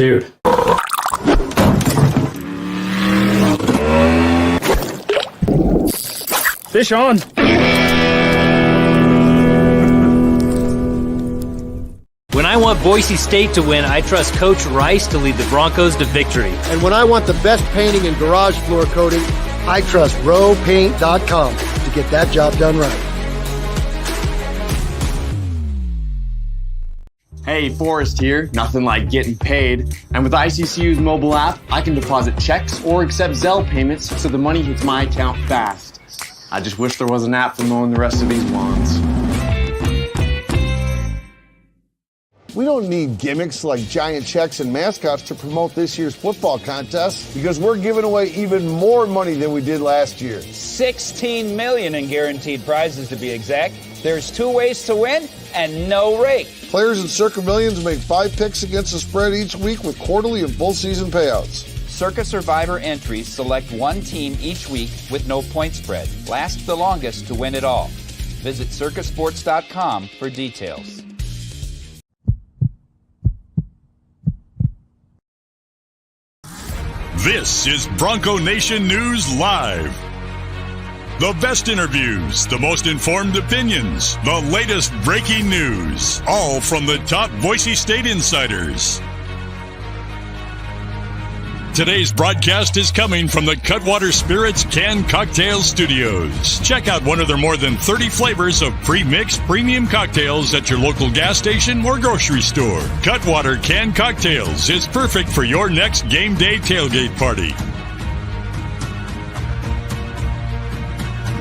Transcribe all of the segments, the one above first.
Dude. Fish on. When I want Boise State to win, I trust Coach Rice to lead the Broncos to victory. And when I want the best painting and garage floor coating, I trust rowpaint.com to get that job done right. Hey, Forrest here. Nothing like getting paid. And with ICCU's mobile app, I can deposit checks or accept Zelle payments so the money hits my account fast. I just wish there was an app for mowing the rest of these lawns. We don't need gimmicks like giant checks and mascots to promote this year's football contest because we're giving away even more money than we did last year. $16 million in guaranteed prizes to be exact. There's 2 ways to win and no rake. Players in Circa Millions make 5 picks against the spread each week with quarterly and full season payouts. Circa Survivor entries select 1 team each week with no point spread. Last the longest to win it all. Visit circasports.com for details. This is Bronco Nation News Live. The best interviews, the most informed opinions, the latest breaking news, all from the top Boise State insiders. Today's broadcast is coming from the Cutwater Spirits Canned Cocktail Studios. Check out one of their more than 30 flavors of pre-mixed premium cocktails at your local gas station or grocery store. Cutwater Canned Cocktails is perfect for your next game day tailgate party.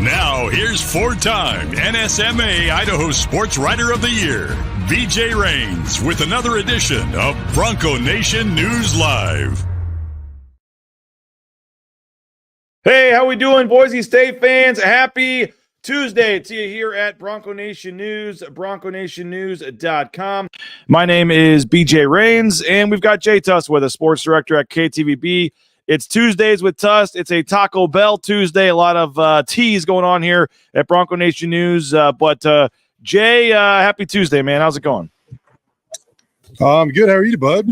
Now, here's 4-time NSMA Idaho Sports Writer of the Year, BJ Rains, with another edition of Bronco Nation News Live. Hey, how we doing, Boise State fans? Happy Tuesday to you here at Bronco Nation News, bronconationnews.com. My name is BJ Rains, and we've got Jay Tust with us, sports director at KTVB. It's Tuesdays with Tust. It's a Taco Bell Tuesday. A lot of teas going on here at Bronco Nation News. But Jay, happy Tuesday, man. How's it going? Good. How are you, bud?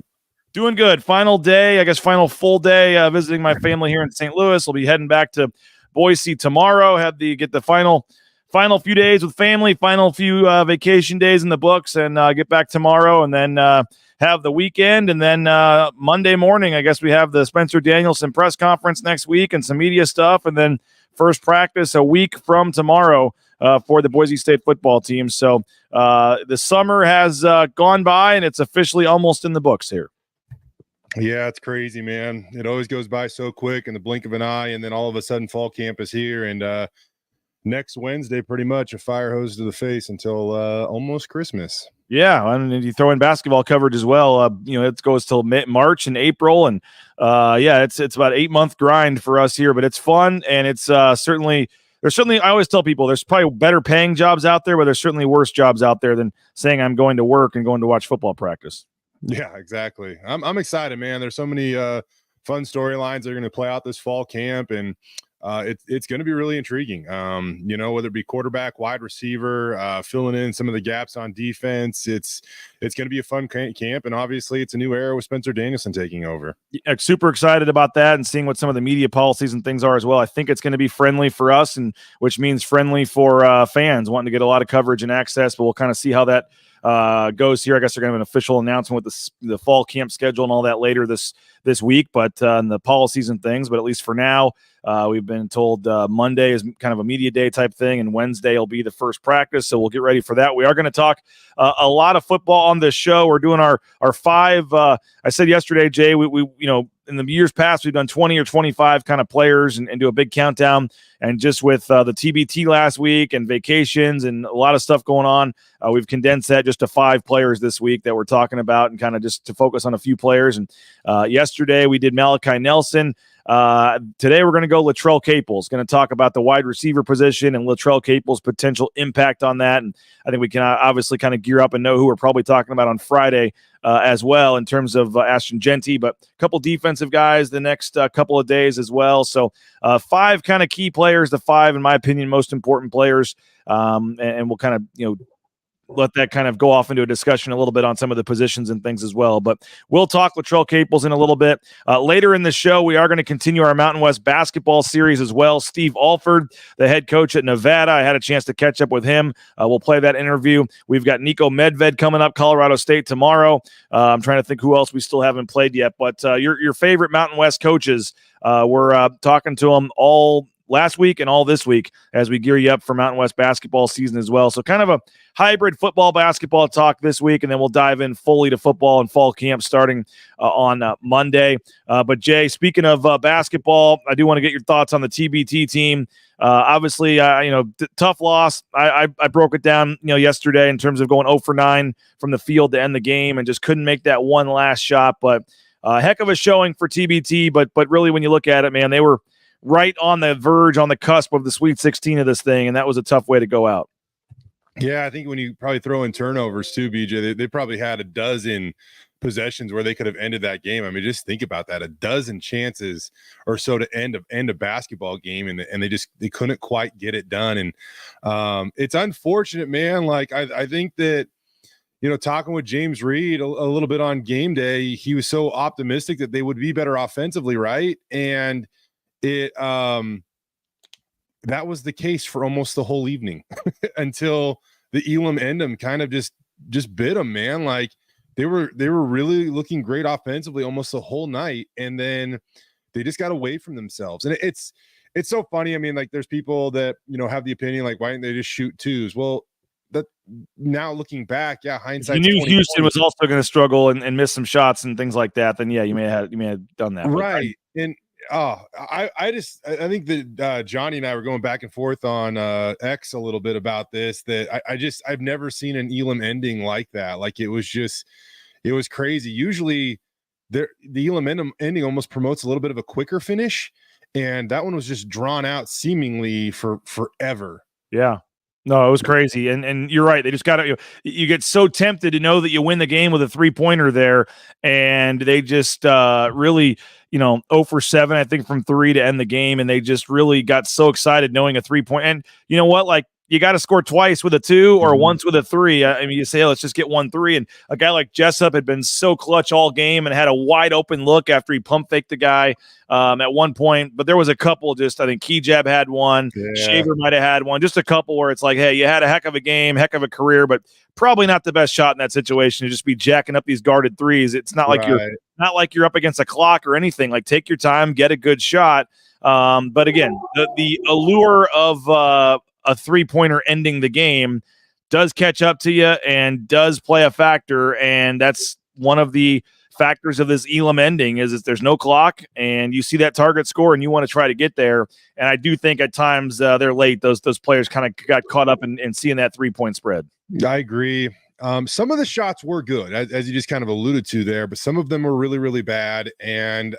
Doing good. Final day, I guess final full day visiting my family here in St. Louis. We'll be heading back to Boise tomorrow. Get the final few days with family, final few vacation days in the books, and get back tomorrow, and then have the weekend. And then Monday morning, I guess we have the Spencer Danielson press conference next week and some media stuff, and then first practice a week from tomorrow for the Boise State football team. So the summer has gone by, and it's officially almost in the books here. Yeah, it's crazy, man. It always goes by so quick in the blink of an eye, and then all of a sudden fall camp is here, and next Wednesday pretty much a fire hose to the face until almost Christmas. Yeah, and you throw in basketball coverage as well. It goes till March and April, and it's about 8-month grind for us here, but it's fun, and it's certainly I always tell people there's probably better paying jobs out there, but there's certainly worse jobs out there than saying I'm going to work and going to watch football practice. Yeah, exactly. I'm excited, man. There's so many fun storylines that are going to play out this fall camp, and it's going to be really intriguing. Whether it be quarterback, wide receiver, filling in some of the gaps on defense, it's going to be a fun camp, and obviously it's a new era with Spencer Danielson taking over. Yeah, super excited about that and seeing what some of the media policies and things are as well. I think it's going to be friendly for us, and which means friendly for fans wanting to get a lot of coverage and access, but we'll kind of see how that goes here. I guess they're going to have an official announcement with the fall camp schedule and all that later this week, but and the policies and things. But at least for now, we've been told Monday is kind of a media day type thing, and Wednesday will be the first practice. So we'll get ready for that. We are going to talk a lot of football on this show. We're doing our 5. I said yesterday, Jay, we in the years past, we've done 20 or 25 kind of players and do a big countdown. And just with the TBT last week and vacations and a lot of stuff going on, we've condensed that just to 5 players this week that we're talking about, and kind of just to focus on a few players. And yesterday we did Malachi Nelson. Today we're going to go Latrell Caples. Going to talk about the wide receiver position and Latrell Caples' potential impact on that. And I think we can obviously kind of gear up and know who we're probably talking about on Friday as well in terms of Ashton Genty, but a couple defensive guys the next couple of days as well. So 5 kind of key players, the 5, in my opinion, most important players. And we'll kind of, let that kind of go off into a discussion a little bit on some of the positions and things as well. But we'll talk Latrell Caples in a little bit. Later in the show, we are going to continue our Mountain West basketball series as well. Steve Alford, the head coach at Nevada, I had a chance to catch up with him. We'll play that interview. We've got Nico Medved coming up, Colorado State tomorrow. I'm trying to think who else we still haven't played yet. But your favorite Mountain West coaches, we're talking to them all last week and all this week as we gear you up for Mountain West basketball season as well. So kind of a hybrid football basketball talk this week, and then we'll dive in fully to football and fall camp starting on Monday. But Jay, speaking of basketball, I do want to get your thoughts on the TBT team. Obviously, tough loss. I broke it down, yesterday in terms of going 0 for 9 from the field to end the game and just couldn't make that one last shot. But heck of a showing for TBT. But really, when you look at it, man, they were right on the verge, on the cusp of the Sweet 16 of this thing, and that was a tough way to go out. Yeah, I think when you probably throw in turnovers too, BJ, they probably had a dozen possessions where they could have ended that game. I mean, just think about that, a dozen chances or so to end a basketball game, and they couldn't quite get it done. And it's unfortunate, man. Like I think that, talking with James Reed a little bit on game day, he was so optimistic that they would be better offensively, right? And that was the case for almost the whole evening until the Elam Endem kind of just bit them, man. Like they were really looking great offensively almost the whole night, and then they just got away from themselves. And it's so funny. I mean, like there's people that have the opinion like, why didn't they just shoot twos? Well, that now looking back, hindsight. You knew Houston was also going to struggle and miss some shots and things like that. Then you may have done that, right? And I think that Johnny and I were going back and forth on X a little bit about this, that I've never seen an Elam ending like that. Like it was crazy. Usually the Elam ending almost promotes a little bit of a quicker finish, and that one was just drawn out seemingly for forever. Yeah. No, it was crazy. And you're right. They just got to, you get so tempted to know that you win the game with a 3-pointer there. And they just really, 0 for 7, I think, from 3 to end the game. And they just really got so excited knowing a 3-point. And you know what? Like, you got to score twice with a 2 or once with a 3. I mean, you say, let's just get 1 3. And a guy like Jessup had been so clutch all game and had a wide open look after he pump faked the guy at one point. But there was a couple, I think Kejab had one. Yeah. Shaver might have had one. Just a couple where it's like, hey, you had a heck of a game, heck of a career, but probably not the best shot in that situation to just be jacking up these guarded threes. It's not like you're up against a clock or anything. Like, take your time, get a good shot. But again, the allure of a 3-pointer ending the game does catch up to you and does play a factor. And that's one of the factors of this Elam ending is that there's no clock and you see that target score and you want to try to get there. And I do think at times they're late. Those players kind of got caught up in seeing that 3-point spread. I agree. Some of the shots were good, as you just kind of alluded to there, but some of them were really, really bad. And,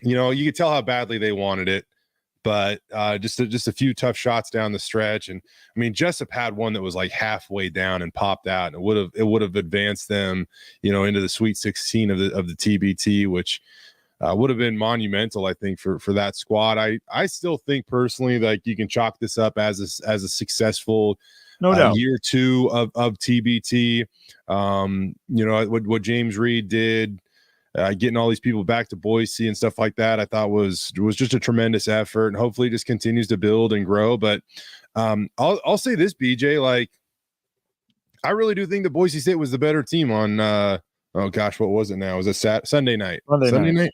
you could tell how badly they wanted it. But just a few tough shots down the stretch, and I mean, Jessup had one that was like halfway down and popped out, and it would have advanced them, into the Sweet 16 of the TBT, which would have been monumental, I think, for that squad. I still think personally, like, you can chalk this up as a successful year 2 of TBT. What James Reed did. Getting all these people back to Boise and stuff like that, I thought was just a tremendous effort, and hopefully just continues to build and grow. But I'll say this, BJ, like, I really do think that Boise State was the better team on what was it now? It was a Sunday night. Sunday night.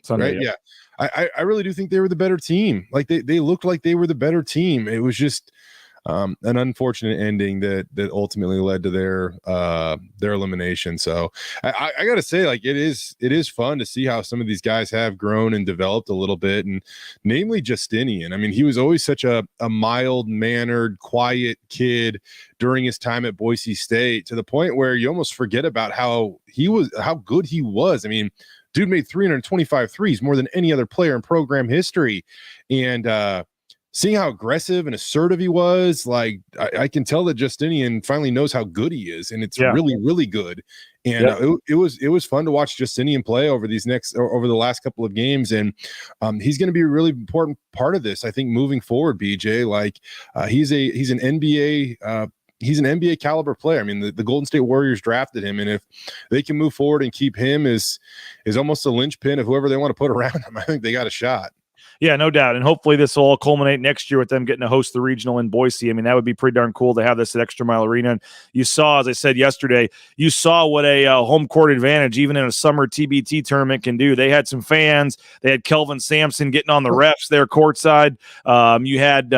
Right? Yeah. I really do think they were the better team. Like they looked like they were the better team. It was just an unfortunate ending that ultimately led to their elimination. So I got to say, like, it is fun to see how some of these guys have grown and developed a little bit, and namely Justinian. I mean, he was always such a mild-mannered, quiet kid during his time at Boise State, to the point where you almost forget about how good he was. I mean, dude made 325 threes, more than any other player in program history. And seeing how aggressive and assertive he was, like, I can tell that Justinian finally knows how good he is, and it's really, really good. And it was fun to watch Justinian play over the last couple of games, and he's going to be a really important part of this, I think, moving forward. BJ, like, he's an NBA he's an NBA caliber player. I mean, the Golden State Warriors drafted him, and if they can move forward and keep him is almost a linchpin of whoever they want to put around him, I think they got a shot. Yeah, no doubt. And hopefully this will all culminate next year with them getting to host the regional in Boise. I mean, that would be pretty darn cool to have this at Extra Mile Arena. And you saw, as I said yesterday, you saw what a home court advantage, even in a summer TBT tournament, can do. They had some fans. They had Kelvin Sampson getting on the refs there courtside. You had,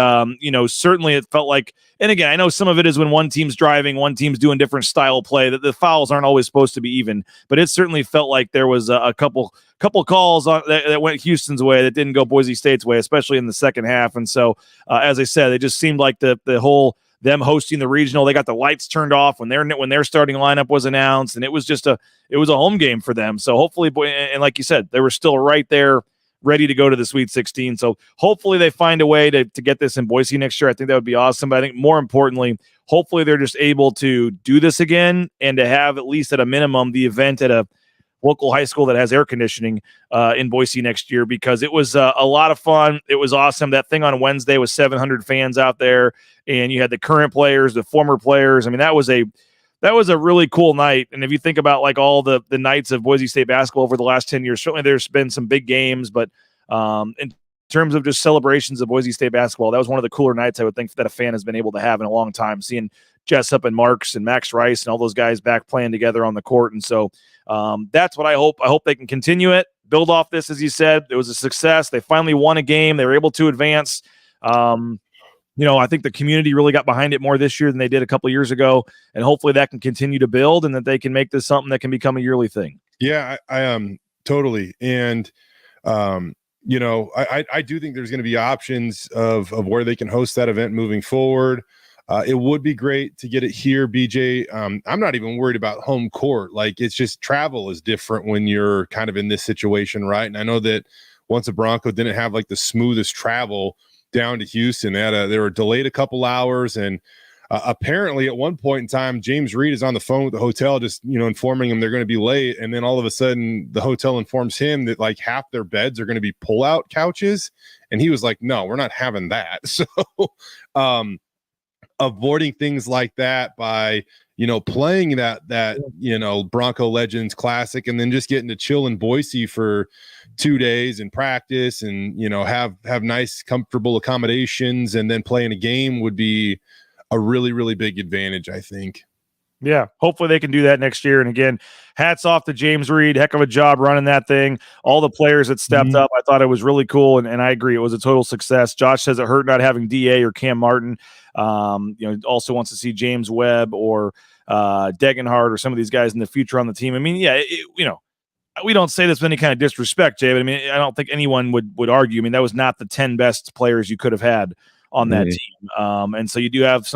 certainly it felt like, and again, I know some of it is when one team's driving, one team's doing different style play, that the fouls aren't always supposed to be even, but it certainly felt like there was a couple calls that went Houston's way that didn't go Boise State's way, especially in the second half. And so, as I said, it just seemed like the whole them hosting the regional, they got the lights turned off when their starting lineup was announced, and it was a home game for them. So hopefully, and like you said, they were still right there, ready to go to the Sweet 16. So hopefully they find a way to get this in Boise next year. I think that would be awesome. But I think more importantly, hopefully they're just able to do this again and to have, at least at a minimum, the event at a local high school that has air conditioning in Boise next year, because it was a lot of fun. It was awesome. That thing on Wednesday was 700 fans out there, and you had the current players, the former players. I mean, that was a really cool night. And if you think about like all the nights of Boise State basketball over the last 10 years, certainly there's been some big games, but in terms of just celebrations of Boise State basketball, that was one of the cooler nights I would think that a fan has been able to have in a long time, seeing Jessup and Marks and Max Rice and all those guys back playing together on the court. And so that's what I hope. I hope they can continue it, build off this. As you said, it was a success. They finally won a game. They were able to advance. I think the community really got behind it more this year than they did a couple of years ago, and hopefully that can continue to build and that they can make this something that can become a yearly thing. Yeah, I totally. And, I do think there's going to be options of where they can host that event moving forward. It would be great to get it here, BJ. I'm not even worried about home court. Like, it's just travel is different when you're kind of in this situation, right? And I know that once a Bronco didn't have like the smoothest travel down to Houston, they were delayed a couple hours, and apparently at one point in time, James Reed is on the phone with the hotel, just informing them they're going to be late, and then all of a sudden the hotel informs him that like half their beds are going to be pull-out couches, and he was like, "No, we're not having that." So, avoiding things like that by playing that Bronco Legends Classic, and then just getting to chill in Boise for 2 days and practice and have nice comfortable accommodations and then playing a game would be a really, really big advantage, I think. Yeah, hopefully they can do that next year. And again, hats off to James Reed. Heck of a job running that thing. All the players that stepped up, I thought it was really cool, and I agree. It was a total success. Josh says it hurt not having DA or Cam Martin. Also wants to see James Webb or Degenhardt or some of these guys in the future on the team. I mean, yeah, we don't say this with any kind of disrespect, Jay, but I mean, I don't think anyone would argue. I mean, that was not the 10 best players you could have had on that team. And so you do have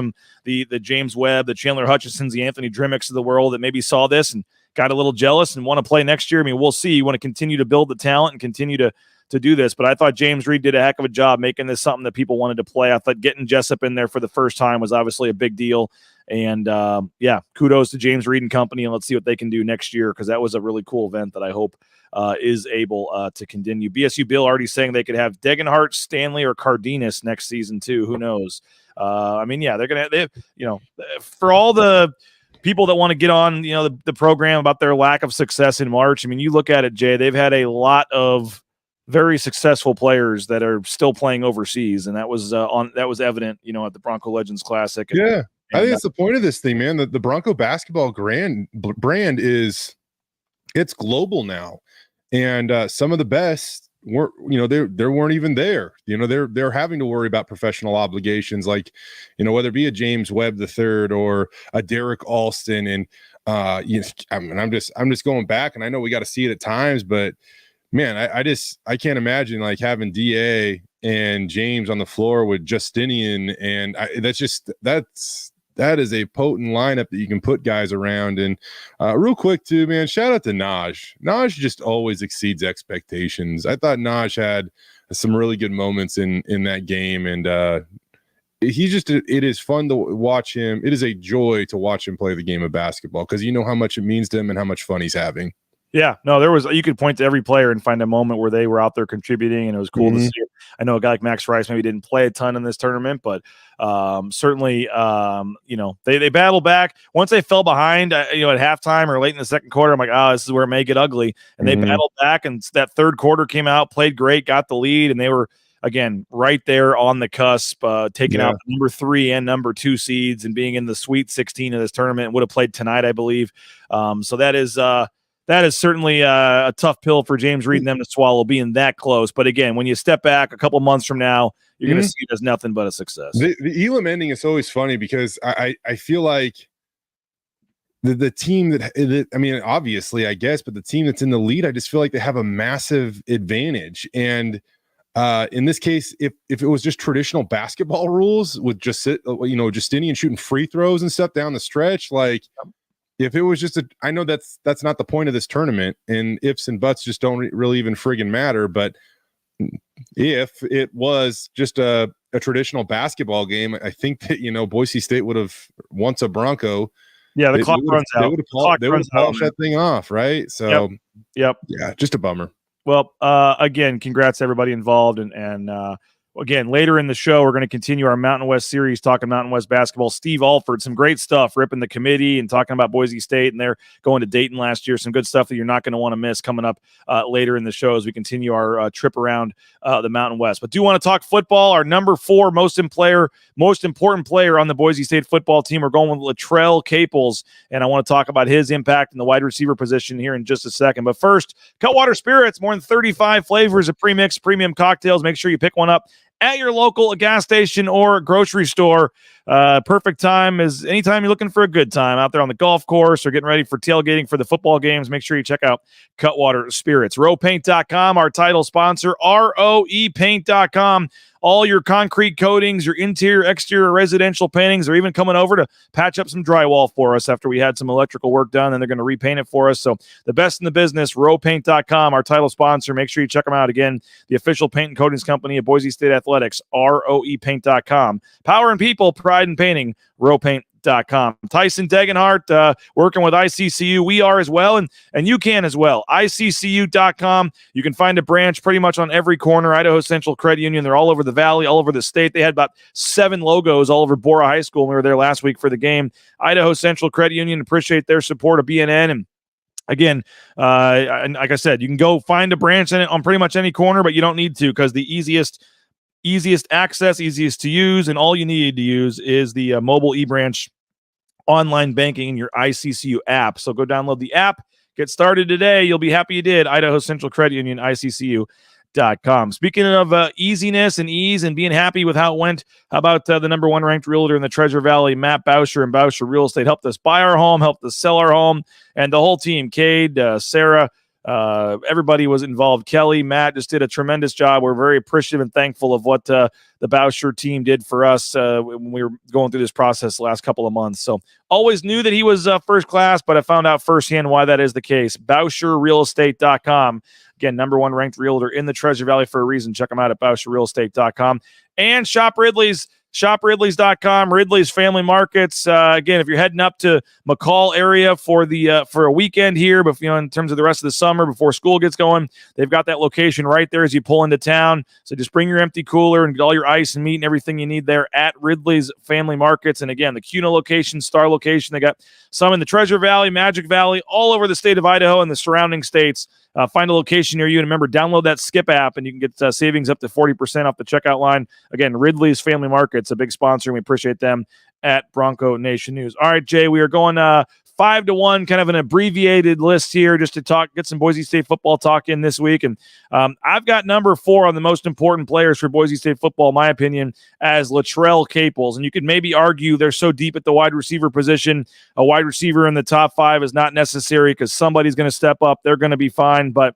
the James Webb, the Chandler Hutchisons, the Anthony Drimmicks of the world that maybe saw this and got a little jealous and want to play next year. I mean, we'll see. You want to continue to build the talent and continue to do this. But I thought James Reed did a heck of a job making this something that people wanted to play. I thought getting Jessup in there for the first time was obviously a big deal. And kudos to James Reed and company, and let's see what they can do next year, because that was a really cool event that I hope is able to continue. BSU Bill already saying they could have Degenhardt, Stanley, or Cardenas next season too. Who knows? They're going to, for all the people that want to get on, the program about their lack of success in March. I mean, you look at it, Jay, they've had a lot of very successful players that are still playing overseas. And that was evident, at the Bronco Legends Classic. Yeah. I think that's the point of this thing, man. The Bronco basketball brand it's global now, and some of the best weren't, they weren't even there. They're having to worry about professional obligations, like whether it be a James Webb III or a Derek Alston, and I'm just going back, and I know we got to see it at times, but man, I can't imagine like having DA and James on the floor with Justinian, and that is a potent lineup that you can put guys around. And real quick too, man, shout out to Naj. Naj just always exceeds expectations. I thought Naj had some really good moments in that game, and it is fun to watch him. It is a joy to watch him play the game of basketball, because you know how much it means to him and how much fun he's having. Yeah, no, you could point to every player and find a moment where they were out there contributing, and it was cool to see it. I know a guy like Max Rice maybe didn't play a ton in this tournament, but certainly, they battled back. Once they fell behind, at halftime or late in the second quarter, I'm like, this is where it may get ugly. And they battled back, and that third quarter came out, played great, got the lead, and they were, again, right there on the cusp, taking out the number 3 and number 2 seeds and being in the Sweet 16 of this tournament. Would have played tonight, I believe. So that is certainly a tough pill for James Reed and them to swallow, being that close. But again, when you step back a couple months from now, you're going to see it as nothing but a success. The Elam ending is always funny because I feel like the team that I mean, obviously, I guess, but the team that's in the lead, I just feel like they have a massive advantage. And in this case, if it was just traditional basketball rules with Justinian shooting free throws and stuff down the stretch, like if it was just I know that's not the point of this tournament, and ifs and buts just don't really even friggin' matter. But if it was just a traditional basketball game, I think that, Boise State would have, once a Bronco. Yeah, the clock runs out. They would have polished that thing off, right? So, yep. Yeah, just a bummer. Well, again, congrats to everybody involved. And again, later in the show, we're going to continue our Mountain West series, talking Mountain West basketball. Steve Alford, some great stuff, ripping the committee and talking about Boise State, and they're going to Dayton last year. Some good stuff that you're not going to want to miss coming up later in the show as we continue our trip around the Mountain West. But do want to talk football. Our number 4 most important player on the Boise State football team. We're going with Latrell Caples, and I want to talk about his impact in the wide receiver position here in just a second. But first, Cutwater Spirits, more than 35 flavors of pre-mixed premium cocktails. Make sure you pick one up at your local gas station or grocery store. Perfect time is anytime you're looking for a good time out there on the golf course or getting ready for tailgating for the football games. Make sure you check out Cutwater Spirits. RoePaint.com, our title sponsor, ROEPaint.com. All your concrete coatings, your interior, exterior residential paintings. They're even coming over to patch up some drywall for us after we had some electrical work done, and they're going to repaint it for us. So the best in the business, RoePaint.com, our title sponsor. Make sure you check them out. Again, the official paint and coatings company of Boise State Athletics, ROEPaint.com. Power and people, pride in painting, RoePaint.com. Tyson Degenhart working with ICCU. We are as well, and you can as well. ICCU.com. You can find a branch pretty much on every corner. Idaho Central Credit Union. They're all over the valley, all over the state. They had about 7 logos all over Bora High School when we were there last week for the game. Idaho Central Credit Union, appreciate their support of BNN. And again, and like I said, you can go find a branch in it on pretty much any corner, but you don't need to, because the easiest access, easiest to use, and all you need to use is the mobile eBranch online banking in your ICCU app. So go download the app, get started today. You'll be happy you did. Idaho Central Credit Union, ICCU.com. Speaking of easiness and ease and being happy with how it went, how about the number 1 ranked realtor in the Treasure Valley, Matt Bauscher and Bauscher Real Estate, helped us buy our home, helped us sell our home, and the whole team, Cade, Sarah, everybody was involved. Kelly, Matt just did a tremendous job. We're very appreciative and thankful of what the Bauscher team did for us when we were going through this process the last couple of months. So always knew that he was first class, but I found out firsthand why that is the case. BauscherRealEstate.com. Again, number 1 ranked realtor in the Treasure Valley for a reason. Check them out at BauscherRealEstate.com. And Shop Ridley's. ShopRidleys.com, Ridley's Family Markets. Again, if you're heading up to McCall area for a weekend here, but in terms of the rest of the summer before school gets going, they've got that location right there as you pull into town. So just bring your empty cooler and get all your ice and meat and everything you need there at Ridley's Family Markets. And again, the Cuno location, Star location, they got some in the Treasure Valley, Magic Valley, all over the state of Idaho and the surrounding states. Find a location near you, and remember, download that Skip app, and you can get savings up to 40% off the checkout line. Again, Ridley's Family Market's a big sponsor, and we appreciate them at Bronco Nation News. All right, Jay, we are going 5-1, kind of an abbreviated list here just to get some Boise State football talk in this week. And I've got number 4 on the most important players for Boise State football, in my opinion, as Latrell Caples. And you could maybe argue they're so deep at the wide receiver position, a wide receiver in the top 5 is not necessary because somebody's going to step up. They're going to be fine. But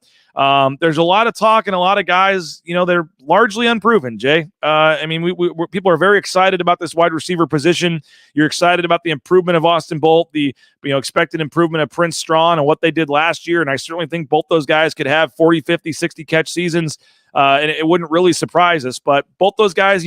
there's a lot of talk and a lot of guys, they're largely unproven, Jay. I mean, we people are very excited about this wide receiver position. You're excited about the improvement of Austin Bolt, the expected improvement of Prince Strawn and what they did last year. And I certainly think both those guys could have 40, 50, 60 catch seasons. and it wouldn't really surprise us. But both those guys,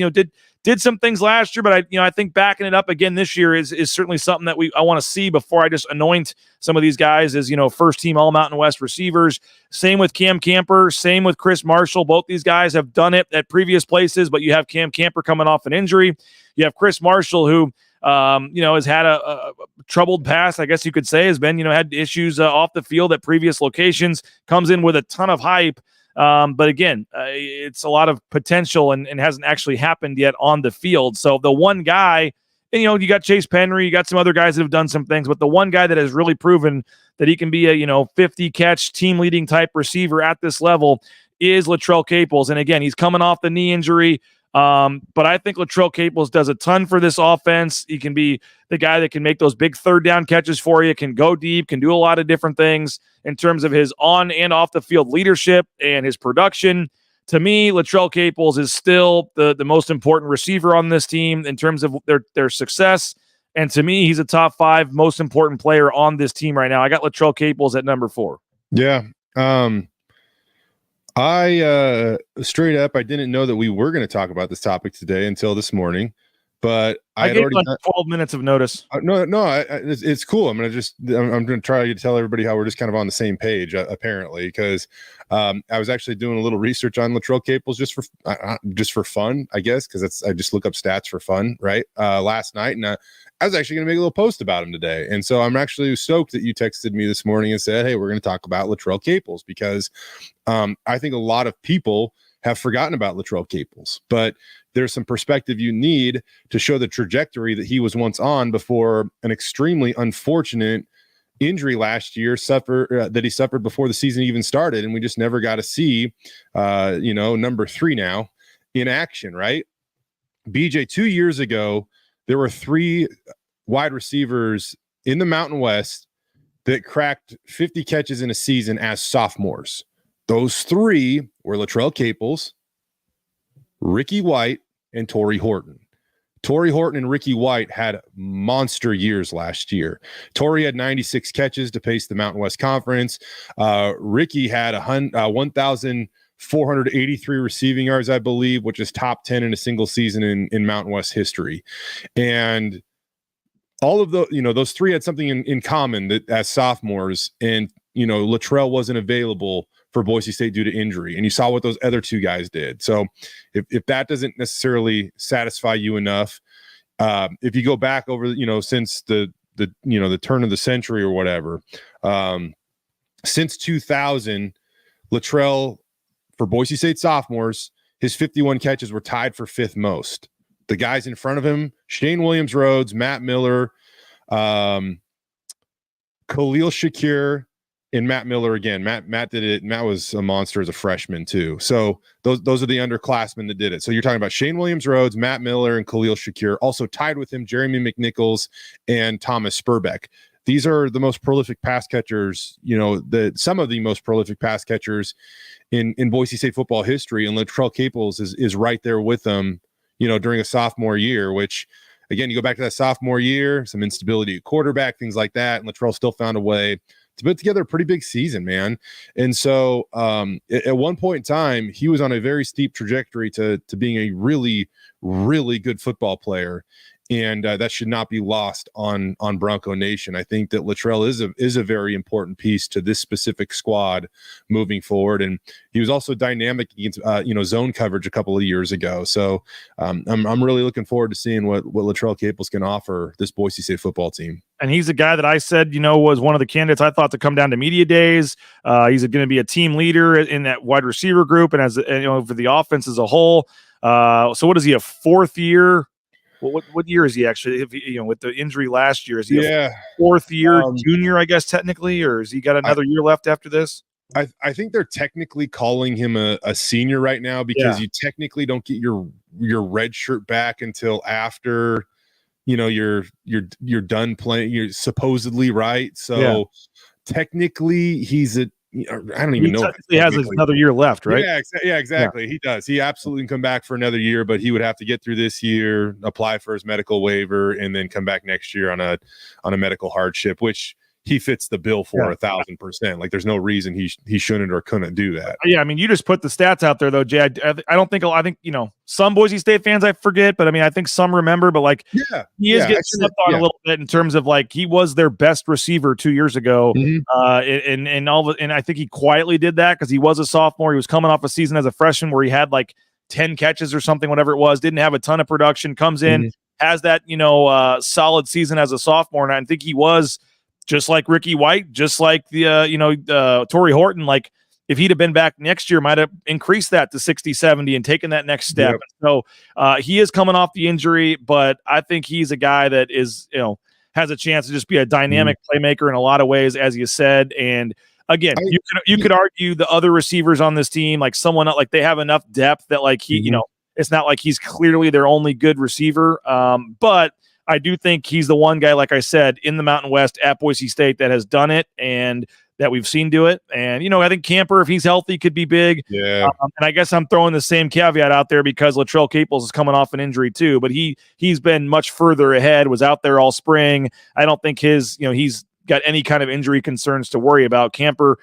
did some things last year, but I think backing it up again this year is certainly something that I want to see before I just anoint some of these guys as, first team All Mountain West receivers. Same with Cam Camper, same with Chris Marshall. Both these guys have done it at previous places, but you have Cam Camper coming off an injury. You have Chris Marshall, who has had a troubled past, I guess you could say, has been, had issues off the field at previous locations, comes in with a ton of hype. But again, it's a lot of potential and hasn't actually happened yet on the field. So the one guy, and you got Chase Penry, you got some other guys that have done some things, but the one guy that has really proven that he can be a 50 catch team leading type receiver at this level is Latrell Caples. And again, he's coming off the knee injury. But I think Latrell Caples does a ton for this offense. He can be the guy that can make those big third down catches for you, can go deep, can do a lot of different things in terms of his on and off the field leadership and his production. To me, Latrell Caples is still the most important receiver on this team in terms of their success. And to me, he's a top 5 most important player on this team right now. I got Latrell Caples at number 4. Yeah. I straight up, I didn't know that we were going to talk about this topic today until this morning, but I had gave already 12 minutes of notice. It's cool. I'm going to try to tell everybody how we're just kind of on the same page, apparently, because I was actually doing a little research on Latrell Caples just for fun, I guess, because I just look up stats for fun, right? Last night, and I was actually going to make a little post about him today. And so I'm actually stoked that you texted me this morning and said, hey, we're going to talk about Latrell Caples, because I think a lot of people have forgotten about Latrell Caples, but there's some perspective you need to show the trajectory that he was once on before an extremely unfortunate injury last year that he suffered before the season even started. And we just never got to see, number 3 now in action, right? BJ, 2 years ago, there were 3 wide receivers in the Mountain West that cracked 50 catches in a season as sophomores. Those 3 were Latrell Caples, Ricky White, and Torrey Horton. Torrey Horton and Ricky White had monster years last year. Torrey had 96 catches to pace the Mountain West Conference. Ricky had 1,483 receiving yards, I believe, which is top 10 in a single season in Mountain West history. And all of those 3 had something in common that as sophomores, and Latrell wasn't available for Boise State due to injury, and you saw what those other 2 guys did. So if that doesn't necessarily satisfy you enough, if you go back over since the turn of the century or whatever, since 2000, Latrell, for Boise State sophomores, his 51 catches were tied for 5th most. The guys in front of him, Shane Williams-Rhodes, Matt Miller, Khalil Shakir, and Matt Miller again. Matt did it. Matt was a monster as a freshman too. So those are the underclassmen that did it. So you're talking about Shane Williams-Rhodes, Matt Miller, and Khalil Shakir. Also tied with him, Jeremy McNichols and Thomas Spurbeck. These are the most prolific pass catchers, some of the most prolific pass catchers in Boise State football history. And Latrell Caples is right there with them, during a sophomore year, which, again, you go back to that sophomore year, some instability at quarterback, things like that. And Latrell still found a way to put together a pretty big season, man. And so at one point in time, he was on a very steep trajectory to being a really, really good football player. And that should not be lost on Bronco Nation. I think that Latrell is a very important piece to this specific squad moving forward. And he was also dynamic against zone coverage a couple of years ago. So I'm really looking forward to seeing what Latrell Caples can offer this Boise State football team. And he's a guy that I said, was one of the candidates I thought to come down to media days. He's going to be a team leader in that wide receiver group and for the offense as a whole. So what is he, a 4th year? What year is he actually? With the injury last year, is he a 4th year junior, I guess, technically, or has he got another year left after this? I think they're technically calling him a senior right now because you technically don't get your red shirt back until after you're done playing. You're supposedly right. So technically he's I don't even know. He has another year left, right? Yeah, exactly. Yeah. He does. He absolutely can come back for another year, but he would have to get through this year, apply for his medical waiver, and then come back next year on a medical hardship, which he fits the bill for 1,000%. Like, there's no reason he shouldn't or couldn't do that. Yeah, I mean, you just put the stats out there, though, Jay. I think some Boise State fans I forget, but I mean, I think some remember. But like, he is getting slept on a little bit in terms of like he was their best receiver 2 years ago, and I think he quietly did that because he was a sophomore. He was coming off a season as a freshman where he had like 10 catches or something, whatever it was. Didn't have a ton of production. Comes in, has that solid season as a sophomore, and I think he was. Just like Ricky White, just like the Torrey Horton, like if he'd have been back next year, might have increased that to 60, 70 and taken that next step. Yep. So he is coming off the injury, but I think he's a guy that is, has a chance to just be a dynamic playmaker in a lot of ways, as you said. And again, you could argue the other receivers on this team, like someone like they have enough depth that like he, it's not like he's clearly their only good receiver. But I do think he's the one guy, like I said, in the Mountain West at Boise State that has done it and that we've seen do it. And, I think Camper, if he's healthy, could be big. Yeah. And I guess I'm throwing the same caveat out there because Latrell Caples is coming off an injury too, but he's been much further ahead, was out there all spring. I don't think he's got any kind of injury concerns to worry about. Camper,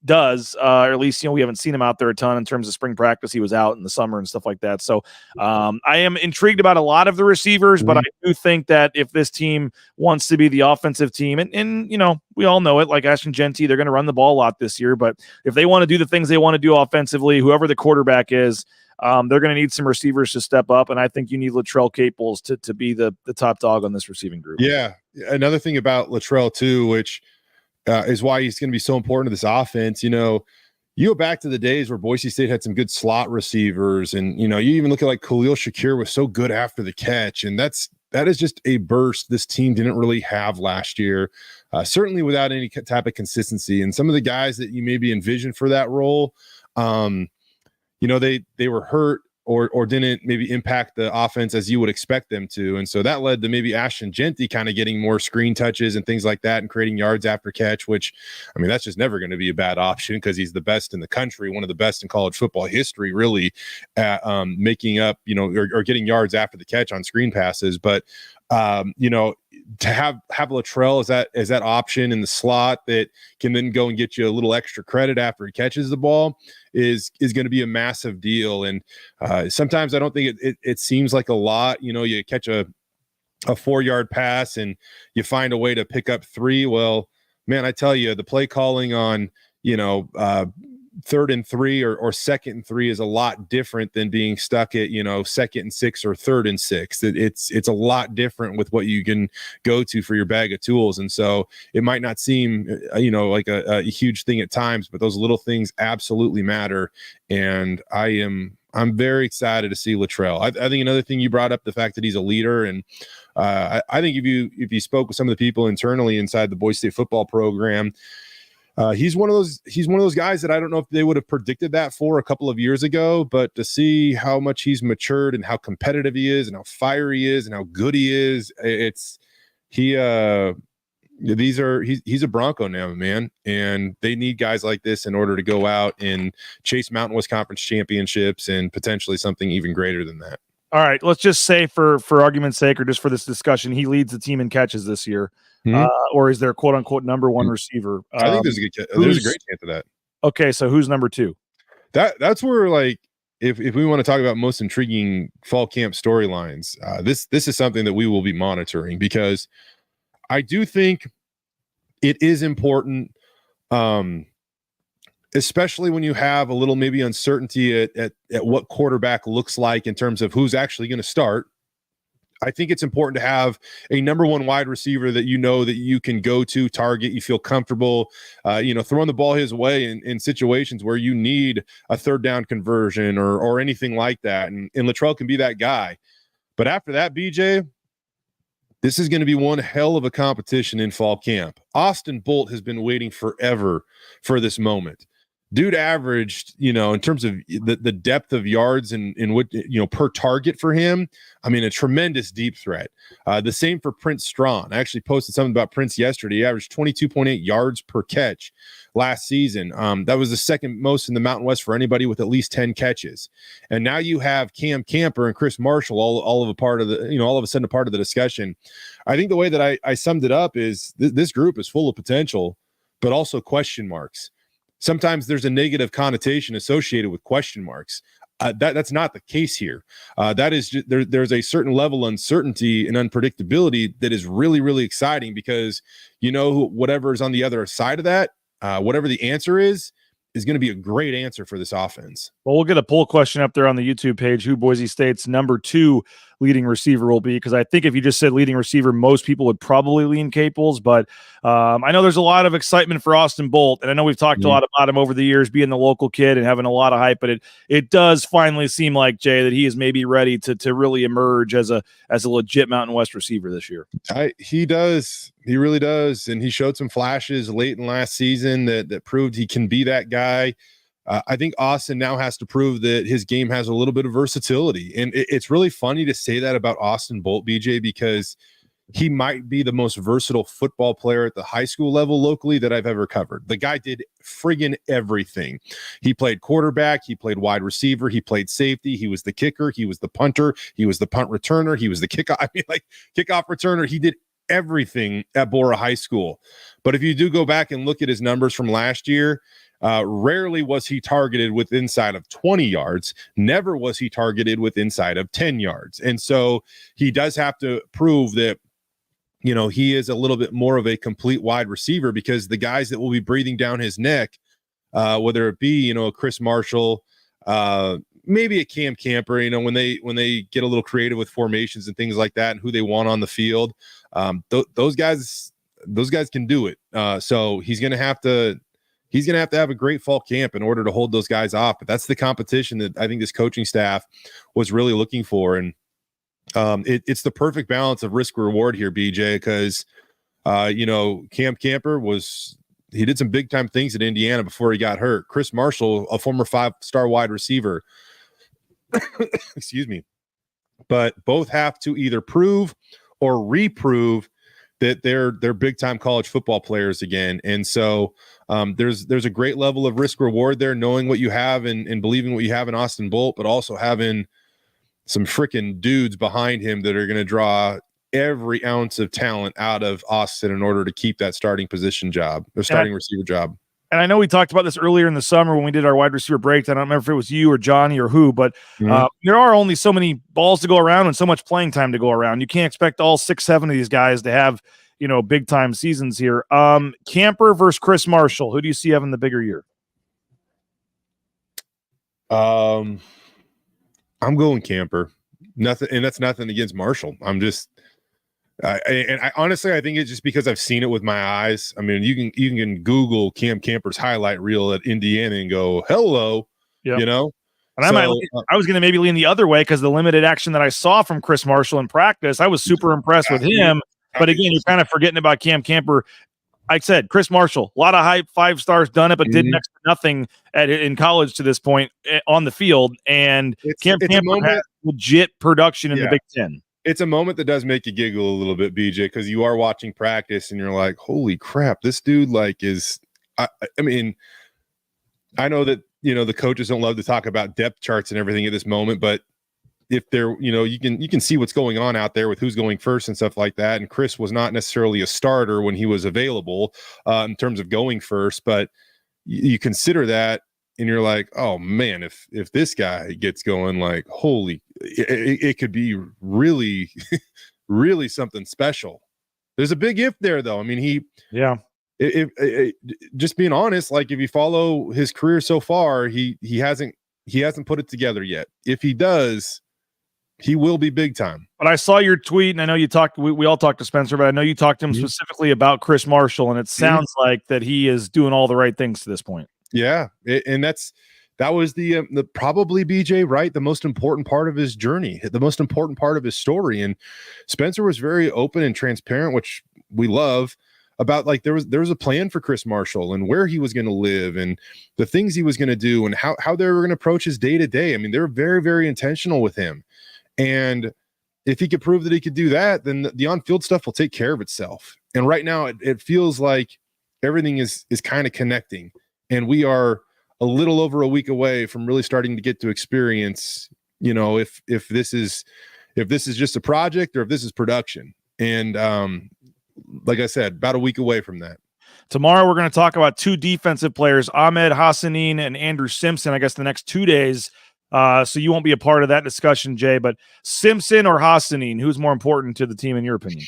does, or at least, we haven't seen him out there a ton in terms of spring practice. He was out in the summer and stuff like that. So I am intrigued about a lot of the receivers, but I do think that if this team wants to be the offensive team, and we all know it, like Ashton Genty, they're going to run the ball a lot this year, but if they want to do the things they want to do offensively, whoever the quarterback is, they're going to need some receivers to step up. And I think you need Latrell Caples to be the top dog on this receiving group. Yeah. Another thing about Latrell too, which is why he's going to be so important to this offense. You go back to the days where Boise State had some good slot receivers, and you even look at like Khalil Shakir was so good after the catch, and that is just a burst this team didn't really have last year, certainly without any type of consistency. And some of the guys that you maybe envisioned for that role, they were hurt or didn't maybe impact the offense as you would expect them to. And so that led to maybe Ashton Genty kind of getting more screen touches and things like that and creating yards after catch, which, I mean, that's just never going to be a bad option because he's the best in the country, one of the best in college football history, really, at making up, or getting yards after the catch on screen passes. But, to have Latrell as that option in the slot that can then go and get you a little extra credit after he catches the ball is going to be a massive deal. And sometimes I don't think it seems like a lot. You catch a 4-yard pass and you find a way to pick up 3. Well, man, I tell you, the play calling on 3rd and 3 or 2nd and 3 is a lot different than being stuck at 2nd and 6 or 3rd and 6. It's a lot different with what you can go to for your bag of tools. And so it might not seem like a huge thing at times, but those little things absolutely matter. And I'm very excited to see Latrell. I think another thing you brought up, the fact that he's a leader, and I think if you spoke with some of the people internally inside the Boise State football program, he's one of those guys that I don't know if they would have predicted that for a couple of years ago, but to see how much he's matured and how competitive he is and how fiery he is and how good he is, he's a Bronco now, man. And they need guys like this in order to go out and chase Mountain West Conference championships and potentially something even greater than that. All right, let's just say for argument's sake, or just for this discussion, he leads the team in catches this year. Or is there quote unquote number one receiver? I think there's a great chance of that. Okay, so who's number 2? That's where, like, if we want to talk about most intriguing fall camp storylines, this is something that we will be monitoring, because I do think it is important, especially when you have a little maybe uncertainty at what quarterback looks like in terms of who's actually going to start. I think it's important to have a number 1 wide receiver that that you can go to, target, you feel comfortable, throwing the ball his way in situations where you need a 3rd down conversion or anything like that. And Latrell can be that guy. But after that, BJ, this is going to be one hell of a competition in fall camp. Austin Bolt has been waiting forever for this moment. dude averaged, in terms of the depth of yards and what, per target for him, I mean, a tremendous deep threat. The same for Prince Strawn. I actually posted something about Prince yesterday. He averaged 22.8 yards per catch last season. That was the second most in the Mountain West for anybody with at least 10 catches. And now you have Cam Camper and Chris Marshall all of a part of the, all of a sudden a part of the discussion. I think the way that I summed it up is this group is full of potential, but also question marks. Sometimes there's a negative connotation associated with question marks. That's not the case here. That is just, there's a certain level of uncertainty and unpredictability that is really, really exciting because whatever is on the other side of that, whatever the answer is going to be a great answer for this offense. Well, we'll get a poll question up there on the YouTube page who Boise State's number 2 leading receiver will be, because I think if you just said leading receiver, most people would probably lean Caples, but I know there's a lot of excitement for Austin Bolt, and I know we've talked a lot about him over the years, being the local kid and having a lot of hype, but it does finally seem like, Jay, that he is maybe ready to really emerge as a legit Mountain West receiver this year. He does. He really does, and he showed some flashes late in last season that proved he can be that guy. I think Austin now has to prove that his game has a little bit of versatility. And it's really funny to say that about Austin Bolt, BJ, because he might be the most versatile football player at the high school level locally that I've ever covered. The guy did friggin' everything. He played quarterback. He played wide receiver. He played safety. He was the kicker. He was the punter. He was the punt returner. He was the kickoff returner. He did everything at Bora High School. But if you do go back and look at his numbers from last year, rarely was he targeted with inside of 20 yards. Never was he targeted with inside of 10 yards. And so he does have to prove that, he is a little bit more of a complete wide receiver, because the guys that will be breathing down his neck, whether it be, a Chris Marshall, maybe a Cam Camper, when they get a little creative with formations and things like that and who they want on the field, those guys can do it. So he's going to have to have a great fall camp in order to hold those guys off. But that's the competition that I think this coaching staff was really looking for. And it's the perfect balance of risk reward here, BJ, because, Cam Camper he did some big time things at Indiana before he got hurt. Chris Marshall, a former 5-star wide receiver, excuse me, but both have to either prove or reprove that they're big time college football players again. And so there's a great level of risk reward there, knowing what you have and believing what you have in Austin Bolt, but also having some freaking dudes behind him that are going to draw every ounce of talent out of Austin in order to keep that starting position job, or starting receiver job. And I know we talked about this earlier in the summer when we did our wide receiver breakdown. I don't remember if it was you or Johnny or who, but there are only so many balls to go around and so much playing time to go around. You can't expect all 6-7 of these guys to have, big time seasons here. Camper versus Chris Marshall. Who do you see having the bigger year? I'm going Camper. Nothing, and that's nothing against Marshall. I honestly, I think it's just because I've seen it with my eyes. I mean, you can Google Cam Camper's highlight reel at Indiana and go, hello, And I was going to maybe lean the other way because the limited action that I saw from Chris Marshall in practice, I was super impressed with him. But again, you're kind of forgetting about Cam Camper. I said Chris Marshall, a lot of hype, 5 stars, done it, but did next to nothing in college to this point on the field. And Cam Camper had legit production in the Big Ten. It's a moment that does make you giggle a little bit, BJ, because you are watching practice and you're like, holy crap, this dude is I mean, I know that, the coaches don't love to talk about depth charts and everything at this moment, but if they're, you can see what's going on out there with who's going first and stuff like that. And Chris was not necessarily a starter when he was available in terms of going first, but you consider that and you're like, oh man, if this guy gets going, holy, it could be really, really something special. There's a big if there though. I mean, just being honest, if you follow his career so far, he hasn't put it together yet. If he does, he will be big time. But I saw your tweet, and I know you talked. We all talked to Spencer, but I know you talked to him specifically about Chris Marshall, and it sounds like that he is doing all the right things to this point. Yeah, and that was the probably BJ, right? The most important part of his journey, the most important part of his story. And Spencer was very open and transparent, which we love. about like there was a plan for Chris Marshall and where he was going to live and the things he was going to do and how they were going to approach his day to day. I mean, they were very, very intentional with him. And if he could prove that he could do that, then the on-field stuff will take care of itself. And right now it feels like everything is kind of connecting, and we are a little over a week away from really starting to get to experience, you know, if this is just a project or if this is production. And like I said, about a week away from that. Tomorrow, we're going to talk about two defensive players, Ahmed Hassanin and Andrew Simpson, I guess the next 2 days. So you won't be a part of that discussion, Jay, but Simpson or Hassanin, who's more important to the team in your opinion?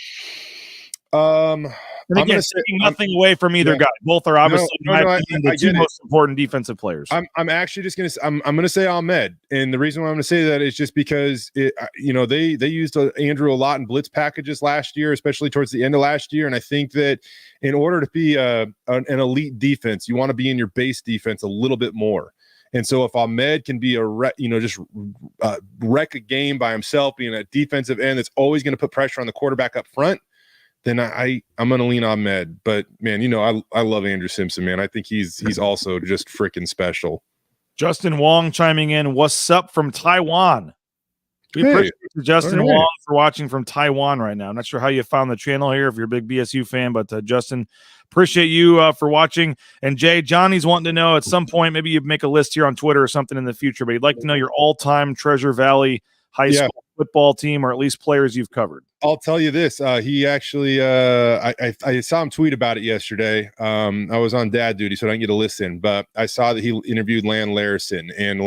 And again, taking nothing away from either guy. Both are obviously, in my opinion, the two most important defensive players. I'm actually just going to I'm going to say Ahmed, and the reason why I'm going to say that is just because they used Andrew a lot in blitz packages last year, especially towards the end of last year, and I think that in order to be an elite defense, you want to be in your base defense a little bit more. And so if Ahmed can be wreck a game by himself, being a defensive end that's always going to put pressure on the quarterback up front, then I'm going to lean on Ahmed. But man, I love Andrew Simpson, man. I think he's also just freaking special. Justin Wong chiming in. What's up from Taiwan? We appreciate Justin Wong for watching from Taiwan right now. I'm not sure how you found the channel here if you're a big BSU fan, but Justin, appreciate you for watching. And Jay, Johnny's wanting to know at some point, maybe you make a list here on Twitter or something in the future, but he'd like to know your all-time Treasure Valley high school football team, or at least players you've covered. I'll tell you this. He actually, I saw him tweet about it yesterday. I was on dad duty, so I didn't get to listen, but I saw that he interviewed Lan Larison, and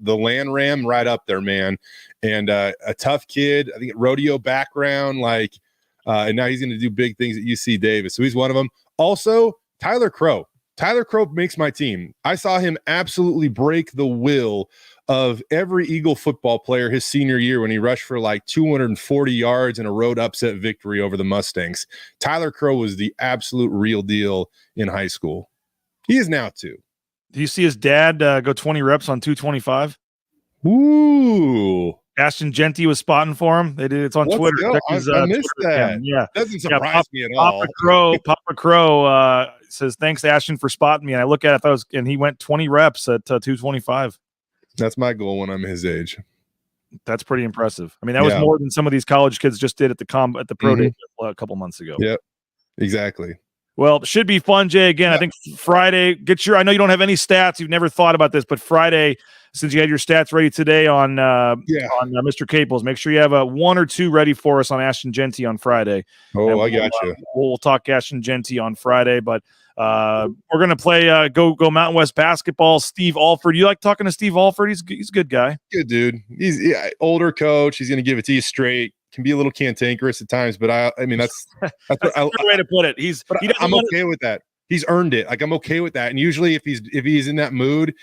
the Lan Ram right up there, man. And a tough kid, I think rodeo background, and now he's going to do big things at UC Davis. So he's one of them. Also, Tyler Crow. Tyler Crow makes my team. I saw him absolutely break the will of every Eagle football player his senior year when he rushed for 240 yards in a road upset victory over the Mustangs. Tyler Crow was the absolute real deal in high school. He is now too. Do you see his dad go 20 reps on 225? Ooh. Ashton Genty was spotting for him. It's on Twitter. I missed that. Account. Yeah. Doesn't surprise me at all. Papa Crow says, thanks, Ashton, for spotting me. And I look at it, and he went 20 reps at 225. That's my goal when I'm his age. That's pretty impressive. I mean, that was more than some of these college kids just did at the pro day a couple months ago. Yep, exactly. Well, it should be fun, Jay. Again, I think Friday, I know you don't have any stats. You've never thought about this, but Friday, since you had your stats ready today on Mr. Caples, make sure you have a 1 or 2 ready for us on Ashton Genty on Friday. Oh, I got you. We'll talk Ashton Genty on Friday, but we're going to play go Mountain West basketball. Steve Alford. You like talking to Steve Alford? He's a good guy. Good dude. He's older coach. He's going to give it to you straight. Can be a little cantankerous at times, but I mean that's a good way to put it. I'm okay with that. He's earned it. I'm okay with that. And usually if he's in that mood,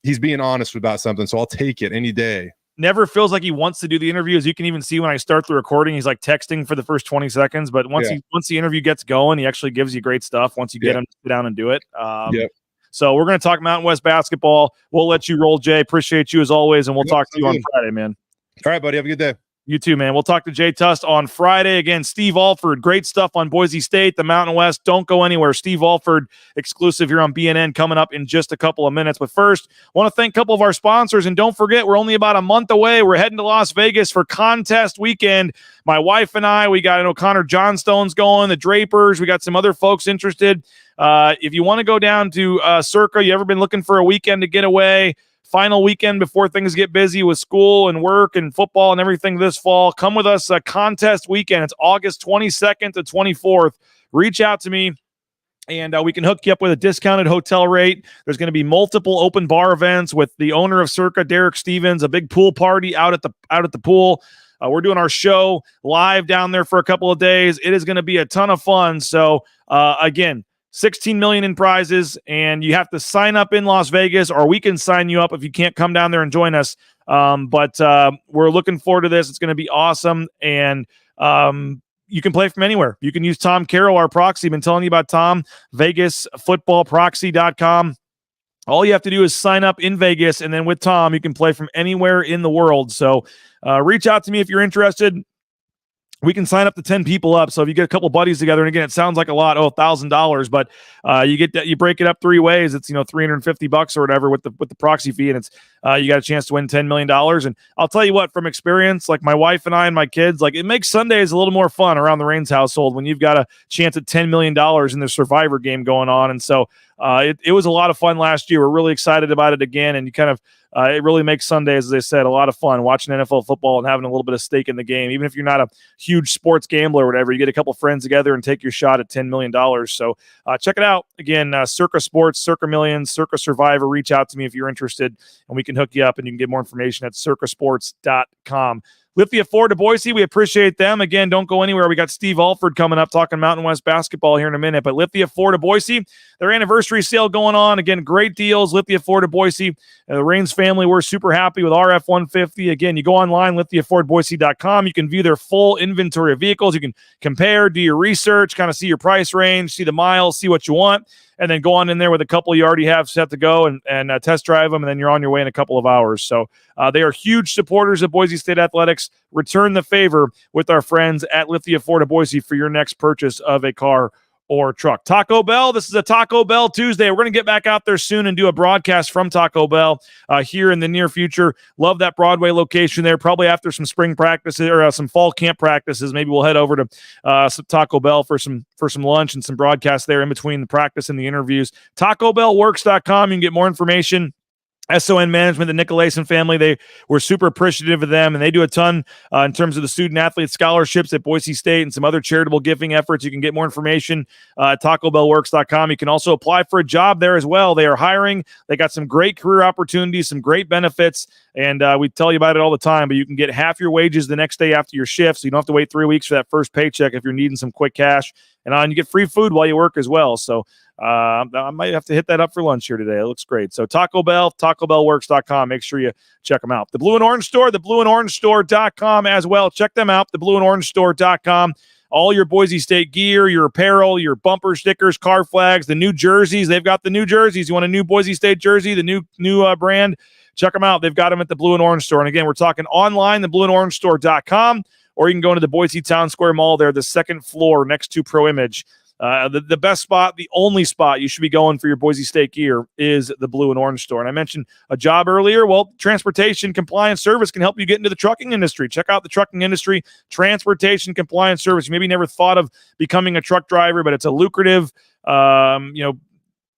he's being honest about something. So I'll take it any day. Never feels like he wants to do the interview. As you can even see when I start the recording, he's texting for the first 20 seconds. But once the interview gets going, he actually gives you great stuff once you get him to sit down and do it. So we're going to talk Mountain West basketball. We'll let you roll, Jay. Appreciate you as always, and we'll talk to you on Friday, man. All right, buddy. Have a good day. You too, man. We'll talk to Jay Tust on Friday. Again, Steve Alford, great stuff on Boise State, the Mountain West. Don't go anywhere. Steve Alford, exclusive here on BNN, coming up in just a couple of minutes. But first, I want to thank a couple of our sponsors. And don't forget, we're only about a month away. We're heading to Las Vegas for contest weekend. My wife and I, we got O'Connor Johnstone's going, the Drapers. We got some other folks interested. If you want to go down to Circa, you ever been looking for a weekend to get away? Final weekend before things get busy with school and work and football and everything this fall. Come with us, contest weekend. It's August 22nd to 24th. Reach out to me, and we can hook you up with a discounted hotel rate. There's going to be multiple open bar events with the owner of Circa, Derek Stevens, a big pool party out at the pool. We're doing our show live down there for a couple of days. It is going to be a ton of fun. So, again, $16 million in prizes, and you have to sign up in Las Vegas, or we can sign you up if you can't come down there and join us. But we're looking forward to this. It's going to be awesome, and you can play from anywhere. You can use Tom Carroll, our proxy. I've been telling you about Tom, VegasFootballProxy.com. All you have to do is sign up in Vegas, and then with Tom, you can play from anywhere in the world. So reach out to me if you're interested. we can sign up to 10 people up. So if you get a couple buddies together, and again, it sounds like a lot, $1,000, but you break it up 3 ways. It's, $350 or whatever with the proxy fee, and it's you got a chance to win $10 million. And I'll tell you what, from experience, like my wife and I and my kids, like it makes Sundays a little more fun around the Reigns household when you've got a chance at $10 million in the Survivor game going on. And so it was a lot of fun last year. We're really excited about it again, and you kind of it really makes Sundays, as I said, a lot of fun watching NFL football and having a little bit of stake in the game. Even if you're not a huge sports gambler or whatever, you get a couple friends together and take your shot at $10 million. So check it out. Again, Circa Sports, Circa Millions, Circa Survivor. Reach out to me if you're interested, and we can hook you up, and you can get more information at circasports.com. Lithia Ford of Boise, we appreciate them. Again, don't go anywhere. We got Steve Alford coming up talking Mountain West basketball here in a minute. But Lithia Ford of Boise, their anniversary sale going on. Again, great deals. Lithia Ford of Boise. The Reigns family, we're super happy with our F-150. Again, you go online, lithiafordboise.com. You can view their full inventory of vehicles. You can compare, do your research, kind of see your price range, see the miles, see what you want, and then go on in there with a couple you already have set to go and test drive them, and then you're on your way in a couple of hours. So they are huge supporters of Boise State Athletics. Return the favor with our friends at Lithia Ford of Boise for your next purchase of a car or truck. Taco Bell, this is a Taco Bell Tuesday. We're going to get back out there soon and do a broadcast from Taco Bell here in the near future. Love that Broadway location there. Probably after some spring practices or some fall camp practices, maybe we'll head over to some Taco Bell for some lunch and some broadcasts there in between the practice and the interviews. TacoBellWorks.com. You can get more information. SON Management, the Nicolason family, they were super appreciative of them, and they do a ton in terms of the student-athlete scholarships at Boise State and some other charitable giving efforts. You can get more information at TacoBellWorks.com. You can also apply for a job there as well. They are hiring. They got some great career opportunities, some great benefits, and we tell you about it all the time, but you can get half your wages the next day after your shift, so you don't have to wait 3 weeks for that first paycheck if you're needing some quick cash. And you get free food while you work as well. So I might have to hit that up for lunch here today. It looks great. So Taco Bell, TacoBellWorks.com. Make sure you check them out. The Blue and Orange Store, theblueandorangestore.com as well. Check them out, theblueandorangestore.com. All your Boise State gear, your apparel, your bumper stickers, car flags, the new jerseys. They've got the new jerseys. You want a new Boise State jersey, the new brand? Check them out. They've got them at the Blue and Orange Store. And again, we're talking online, theblueandorangestore.com, or you can go into the Boise Town Square Mall there, the second floor next to Pro Image. The best spot, the only spot you should be going for your Boise State gear is the Blue and Orange Store. And I mentioned a job earlier. Well, Transportation Compliance Service can help you get into the trucking industry. Check out the trucking industry, Transportation Compliance Service. You maybe never thought of becoming a truck driver, but it's a lucrative,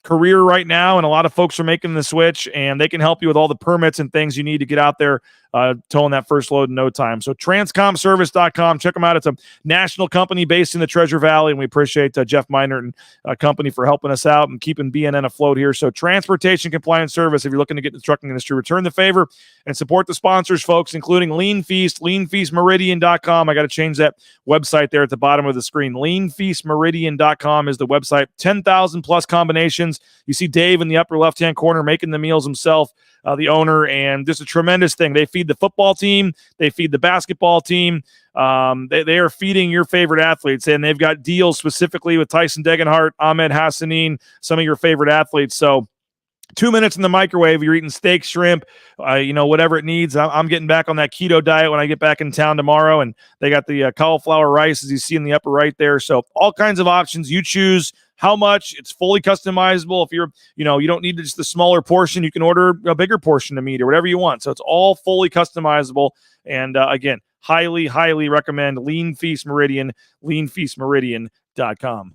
career right now, and a lot of folks are making the switch, and they can help you with all the permits and things you need to get out there towing that first load in no time. So transcomservice.com, check them out. It's a national company based in the Treasure Valley, and we appreciate Jeff Meinert and company for helping us out and keeping BNN afloat here. So Transportation Compliance Service, if you're looking to get in the trucking industry, return the favor and support the sponsors, folks, including Lean Feast, leanfeastmeridian.com. I got to change that website there at the bottom of the screen. Leanfeastmeridian.com is the website. 10,000 plus combinations. You see Dave in the upper left-hand corner making the meals himself, the owner, and just a tremendous thing. They feed the football team. They feed the basketball team. They are feeding your favorite athletes, and they've got deals specifically with Tyson Degenhart, Ahmed Hassanin, some of your favorite athletes. So 2 minutes in the microwave, you're eating steak, shrimp, whatever it needs. I'm getting back on that keto diet when I get back in town tomorrow, and they got the cauliflower rice, as you see in the upper right there. So all kinds of options. You choose how much. It's fully customizable. If you're, you don't need just the smaller portion, you can order a bigger portion of meat or whatever you want. So it's all fully customizable. And again, highly, highly recommend Lean Feast Meridian, leanfeastmeridian.com.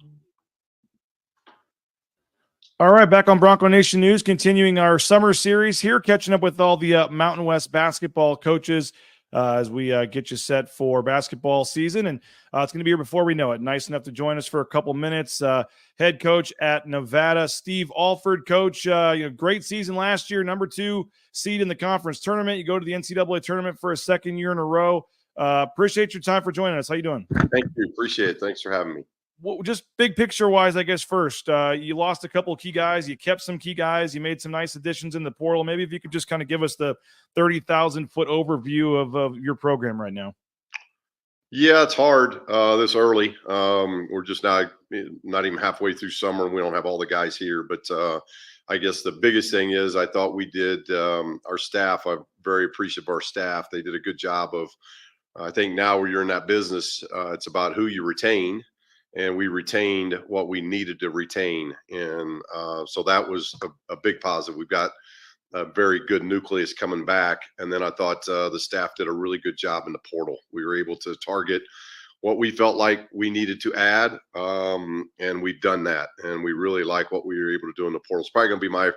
All right, back on Bronco Nation News, continuing our summer series here, catching up with all the Mountain West basketball coaches as we get you set for basketball season. And it's going to be here before we know it. Nice enough to join us for a couple minutes. Head coach at Nevada, Steve Alford. Coach, great season last year, number 2 seed in the conference tournament. You go to the NCAA tournament for a second year in a row. Appreciate your time for joining us. How you doing? Thank you. Appreciate it. Thanks for having me. Well, just big picture wise, I guess first, you lost a couple of key guys. You kept some key guys. You made some nice additions in the portal. Maybe if you could just kind of give us the 30,000-foot overview of your program right now. Yeah, it's hard this early. We're just not even halfway through summer, and we don't have all the guys here. But I guess the biggest thing is I thought we did our staff. I'm very appreciative of our staff. They did a good job of I think now where you're in that business, it's about who you retain, and we retained what we needed to retain, and so that was a big positive. We've got a very good nucleus coming back, and then I thought the staff did a really good job in the portal. We were able to target what we felt like we needed to add, and we've done that, and we really like what we were able to do in the portal. It's probably going to be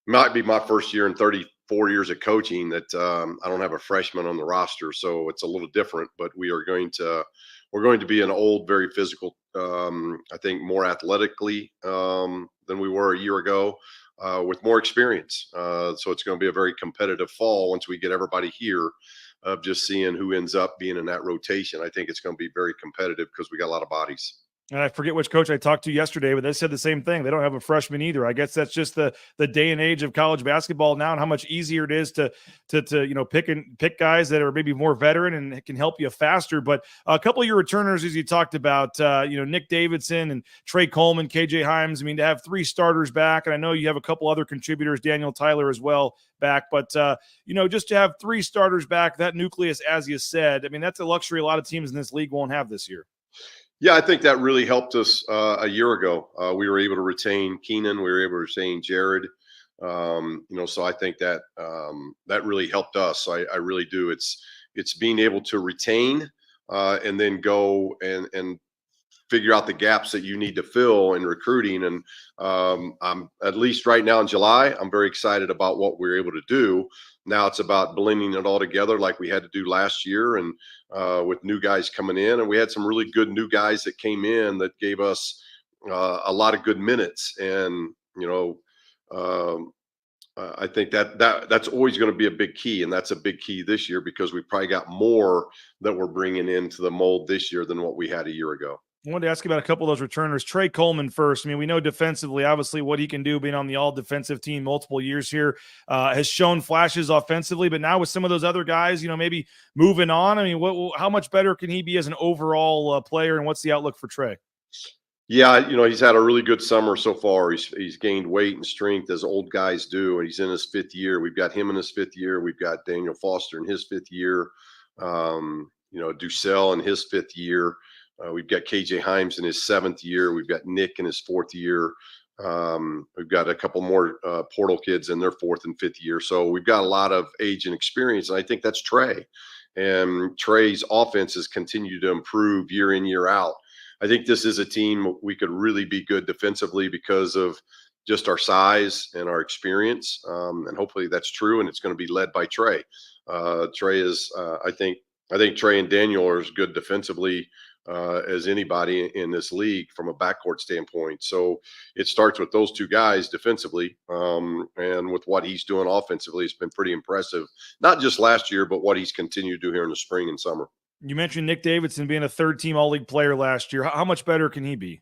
might be my first year in 34 years of coaching that I don't have a freshman on the roster, so it's a little different. But we're going to be an old, very physical, I think more athletically than we were a year ago, with more experience. So it's going to be a very competitive fall once we get everybody here. Of just seeing who ends up being in that rotation, I think it's going to be very competitive because we got a lot of bodies. And I forget which coach I talked to yesterday, but they said the same thing. They don't have a freshman either. I guess that's just the day and age of college basketball now, and how much easier it is to pick guys that are maybe more veteran and can help you faster. But a couple of your returners, as you talked about, Nick Davidson and Trey Coleman, KJ Himes. I mean, to have 3 starters back, and I know you have a couple other contributors, Daniel Tyler as well, back. But just to have 3 starters back, that nucleus, as you said, I mean, that's a luxury a lot of teams in this league won't have this year. Yeah, I think that really helped us a year ago. We were able to retain Keenan. We were able to retain Jared. So I think that that really helped us. So I really do. It's being able to retain and then go and figure out the gaps that you need to fill in recruiting. And I'm at least right now in July, I'm very excited about what we're able to do. Now it's about blending it all together like we had to do last year, and with new guys coming in. And we had some really good new guys that came in that gave us a lot of good minutes. And, I think that's always going to be a big key. And that's a big key this year because we probably got more that we're bringing into the mold this year than what we had a year ago. I wanted to ask you about a couple of those returners. Trey Coleman first. I mean, we know defensively, obviously, what he can do being on the all-defensive team multiple years here, has shown flashes offensively. But now with some of those other guys, maybe moving on, I mean, how much better can he be as an overall player, and what's the outlook for Trey? Yeah, he's had a really good summer so far. He's gained weight and strength as old guys do, and he's in his 5th year. We've got him in his 5th year. We've got Daniel Foster in his 5th year. Ducell in his 5th year. We've got KJ Himes in his 7th year. We've got Nick in his 4th year. We've got a couple more portal kids in their 4th and 5th year. So we've got a lot of age and experience, and I think that's Trey. And Trey's offense has continued to improve year in, year out. I think this is a team we could really be good defensively because of just our size and our experience. And hopefully that's true, and it's going to be led by Trey. Trey is, I think Trey and Daniel are as good defensively as anybody in this league from a backcourt standpoint. So it starts with those 2 guys defensively, and with what he's doing offensively, it's been pretty impressive. Not just last year, but what he's continued to do here in the spring and summer. You mentioned Nick Davidson being a 3rd-team All-League player last year. How much better can he be?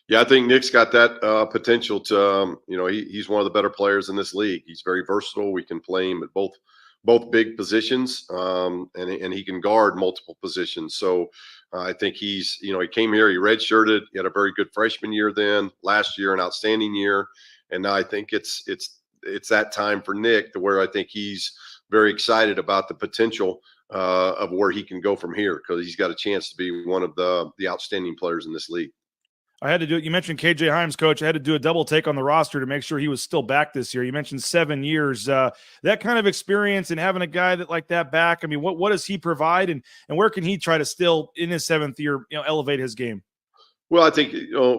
Yeah, I think Nick's got that potential to, he's one of the better players in this league. He's very versatile. We can play him at both big positions, and he can guard multiple positions. So I think he came here, he redshirted, he had a very good freshman year then, last year an outstanding year. And now I think it's that time for Nick to where I think he's very excited about the potential of where he can go from here, because he's got a chance to be one of the outstanding players in this league. I had to do it. You mentioned KJ Himes, coach. I had to do a double take on the roster to make sure he was still back this year. You mentioned 7 years. That kind of experience and having a guy like that back, I mean, what does he provide, and where can he try to still, in his 7th year, elevate his game? Well, I think,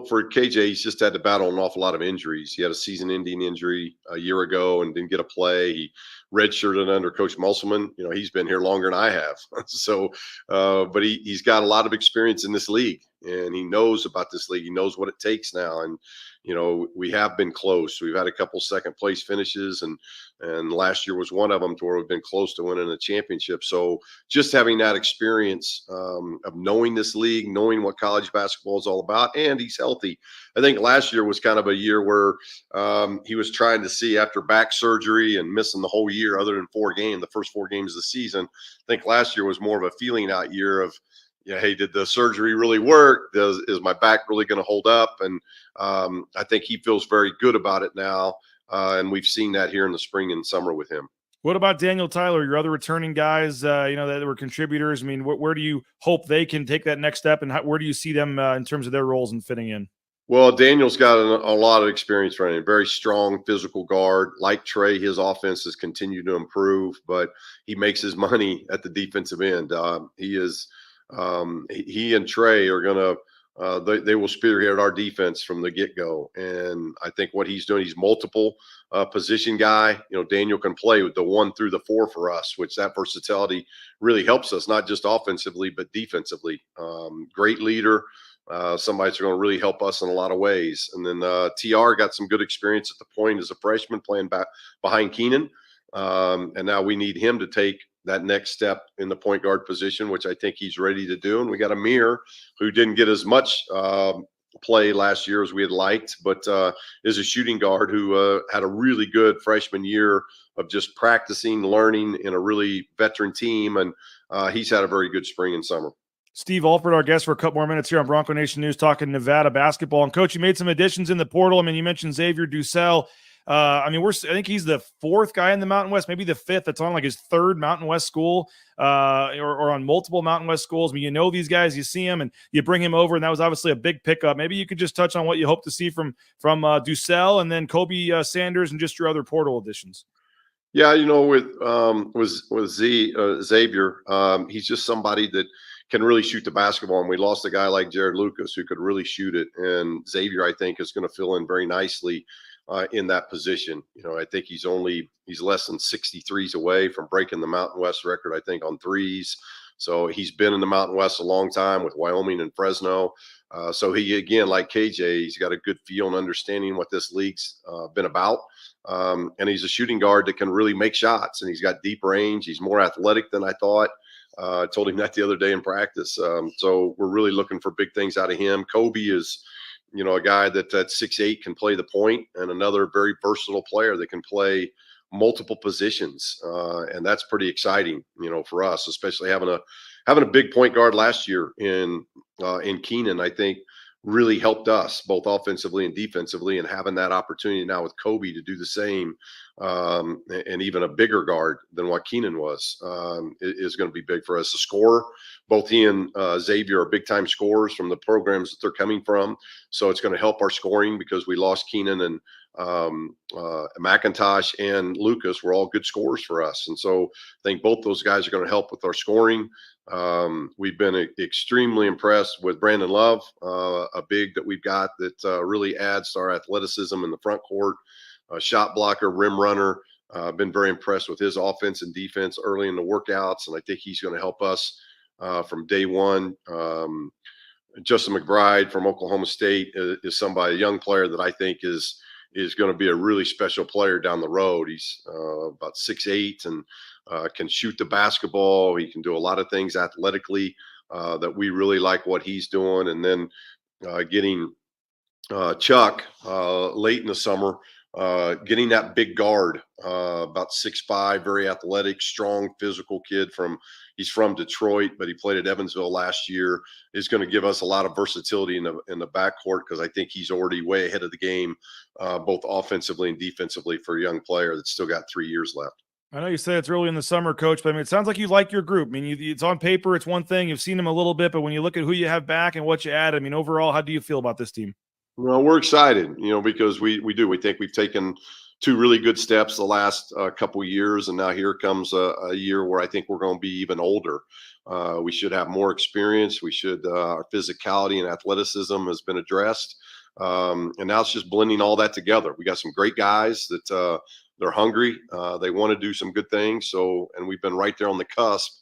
for KJ, he's just had to battle an awful lot of injuries. He had a season-ending injury a year ago and didn't get a play. He redshirted under Coach Musselman. He's been here longer than I have. So, but he's got a lot of experience in this league, and he knows about this league. He knows what it takes now. And, we have been close. We've had a couple 2nd-place finishes, and last year was one of them to where we've been close to winning a championship. So just having that experience of knowing this league, knowing what college basketball is all about, and he's healthy. I think last year was kind of a year where he was trying to see, after back surgery and missing the whole year other than the first 4 games of the season. I think last year was more of a feeling out year of, hey, did the surgery really work? Is my back really going to hold up? And I think he feels very good about it now. And we've seen that here in the spring and summer with him. What about Daniel Tyler, your other returning guys, that were contributors? I mean, where do you hope they can take that next step, and where do you see them in terms of their roles and fitting in? Well, Daniel's got a lot of experience running, very strong physical guard. Like Trey, his offense has continued to improve, but he makes his money at the defensive end. He and Trey are going to, they will spearhead our defense from the get-go. And I think what he's doing, he's multiple position guy. Daniel can play with the 1 through the 4 for us, which that versatility really helps us, not just offensively, but defensively. Great leader. Somebody that's going to really help us in a lot of ways. And then TR got some good experience at the point as a freshman playing back behind Keenan. And now we need him to take that next step in the point guard position, which I think he's ready to do. And we got Amir, who didn't get as much play last year as we had liked, but is a shooting guard who had a really good freshman year of just practicing, learning in a really veteran team. And he's had a very good spring and summer. Steve Alford, our guest for a couple more minutes here on Bronco Nation News, talking Nevada basketball. And Coach, you made some additions in the portal. I mean, you mentioned Xavier Dussel. I think he's the 4th guy in the Mountain West, maybe the 5th. That's on like his 3rd Mountain West school, or on multiple Mountain West schools. I mean, these guys, you see him, and you bring him over, and that was obviously a big pickup. Maybe you could just touch on what you hope to see from Dussel, and then Kobe Sanders, and just your other portal additions. Yeah, with Xavier, he's just somebody that can really shoot the basketball. And we lost a guy like Jared Lucas who could really shoot it. And Xavier, I think, is going to fill in very nicely in that position. I think he's less than 63s away from breaking the Mountain West record, I think, on threes. So he's been in the Mountain West a long time with Wyoming and Fresno. So he, again, like KJ, he's got a good feel and understanding what this league's been about. And he's a shooting guard that can really make shots, and he's got deep range. He's more athletic than I thought. I told him that the other day in practice. So we're really looking for big things out of him. Kobe is, a guy that at 6'8" can play the point, and another very versatile player that can play multiple positions. And that's pretty exciting, for us, especially having a big point guard last year in Keenan, I think really helped us both offensively and defensively, and having that opportunity now with Kobe to do the same, and even a bigger guard than what Keenan was, is going to be big for us. The scorer, both he and Xavier are big time scorers from the programs that they're coming from. So it's going to help our scoring because we lost Keenan, and McIntosh and Lucas were all good scorers for us. And so I think both those guys are going to help with our scoring. We've been extremely impressed with Brandon Love, a big that we've got that really adds to our athleticism in the front court, shot blocker, rim runner. Been very impressed with his offense and defense early in the workouts, and I think he's going to help us from day one. Justin McBride from Oklahoma State is somebody, a young player that I think is going to be a really special player down the road. He's about 6'8" and can shoot the basketball. He can do a lot of things athletically that we really like what he's doing. And then getting Chuck late in the summer, getting that big guard, about 6'5", very athletic, strong, physical kid he's from Detroit, but he played at Evansville last year, is going to give us a lot of versatility in the backcourt, because I think he's already way ahead of the game, both offensively and defensively, for a young player that's still got 3 years left. I know you say it's early in the summer, Coach, but I mean, it sounds like you like your group. I mean, it's on paper, it's one thing. You've seen them a little bit, but when you look at who you have back and what you add, I mean, overall, how do you feel about this team? Well, we're excited, because we think we've taken 2 really good steps the last couple of years, and now here comes a year where I think we're going to be even older. We should have more experience. Our physicality and athleticism has been addressed, and now it's just blending all that together. We got some great guys that they're hungry. They want to do some good things. And we've been right there on the cusp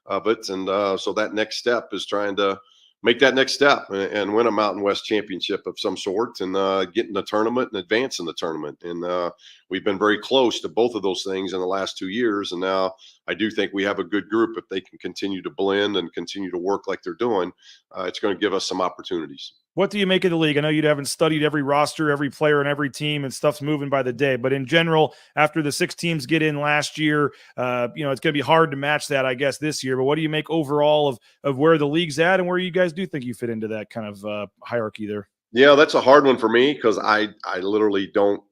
of it, and so that next step is trying to make that next step and win a Mountain West championship of some sort, and get in the tournament and advance in the tournament. And we've been very close to both of those things in the last 2 years. And now I do think we have a good group. If they can continue to blend and continue to work like they're doing, it's going to give us some opportunities. What do you make of the league? I know you haven't studied every roster, every player, and every team, and stuff's moving by the day. But in general, after the 6 teams get in last year, it's going to be hard to match that, I guess, this year. But what do you make overall of where the league's at, and where you guys do think you fit into that kind of hierarchy there? Yeah, that's a hard one for me because I literally don't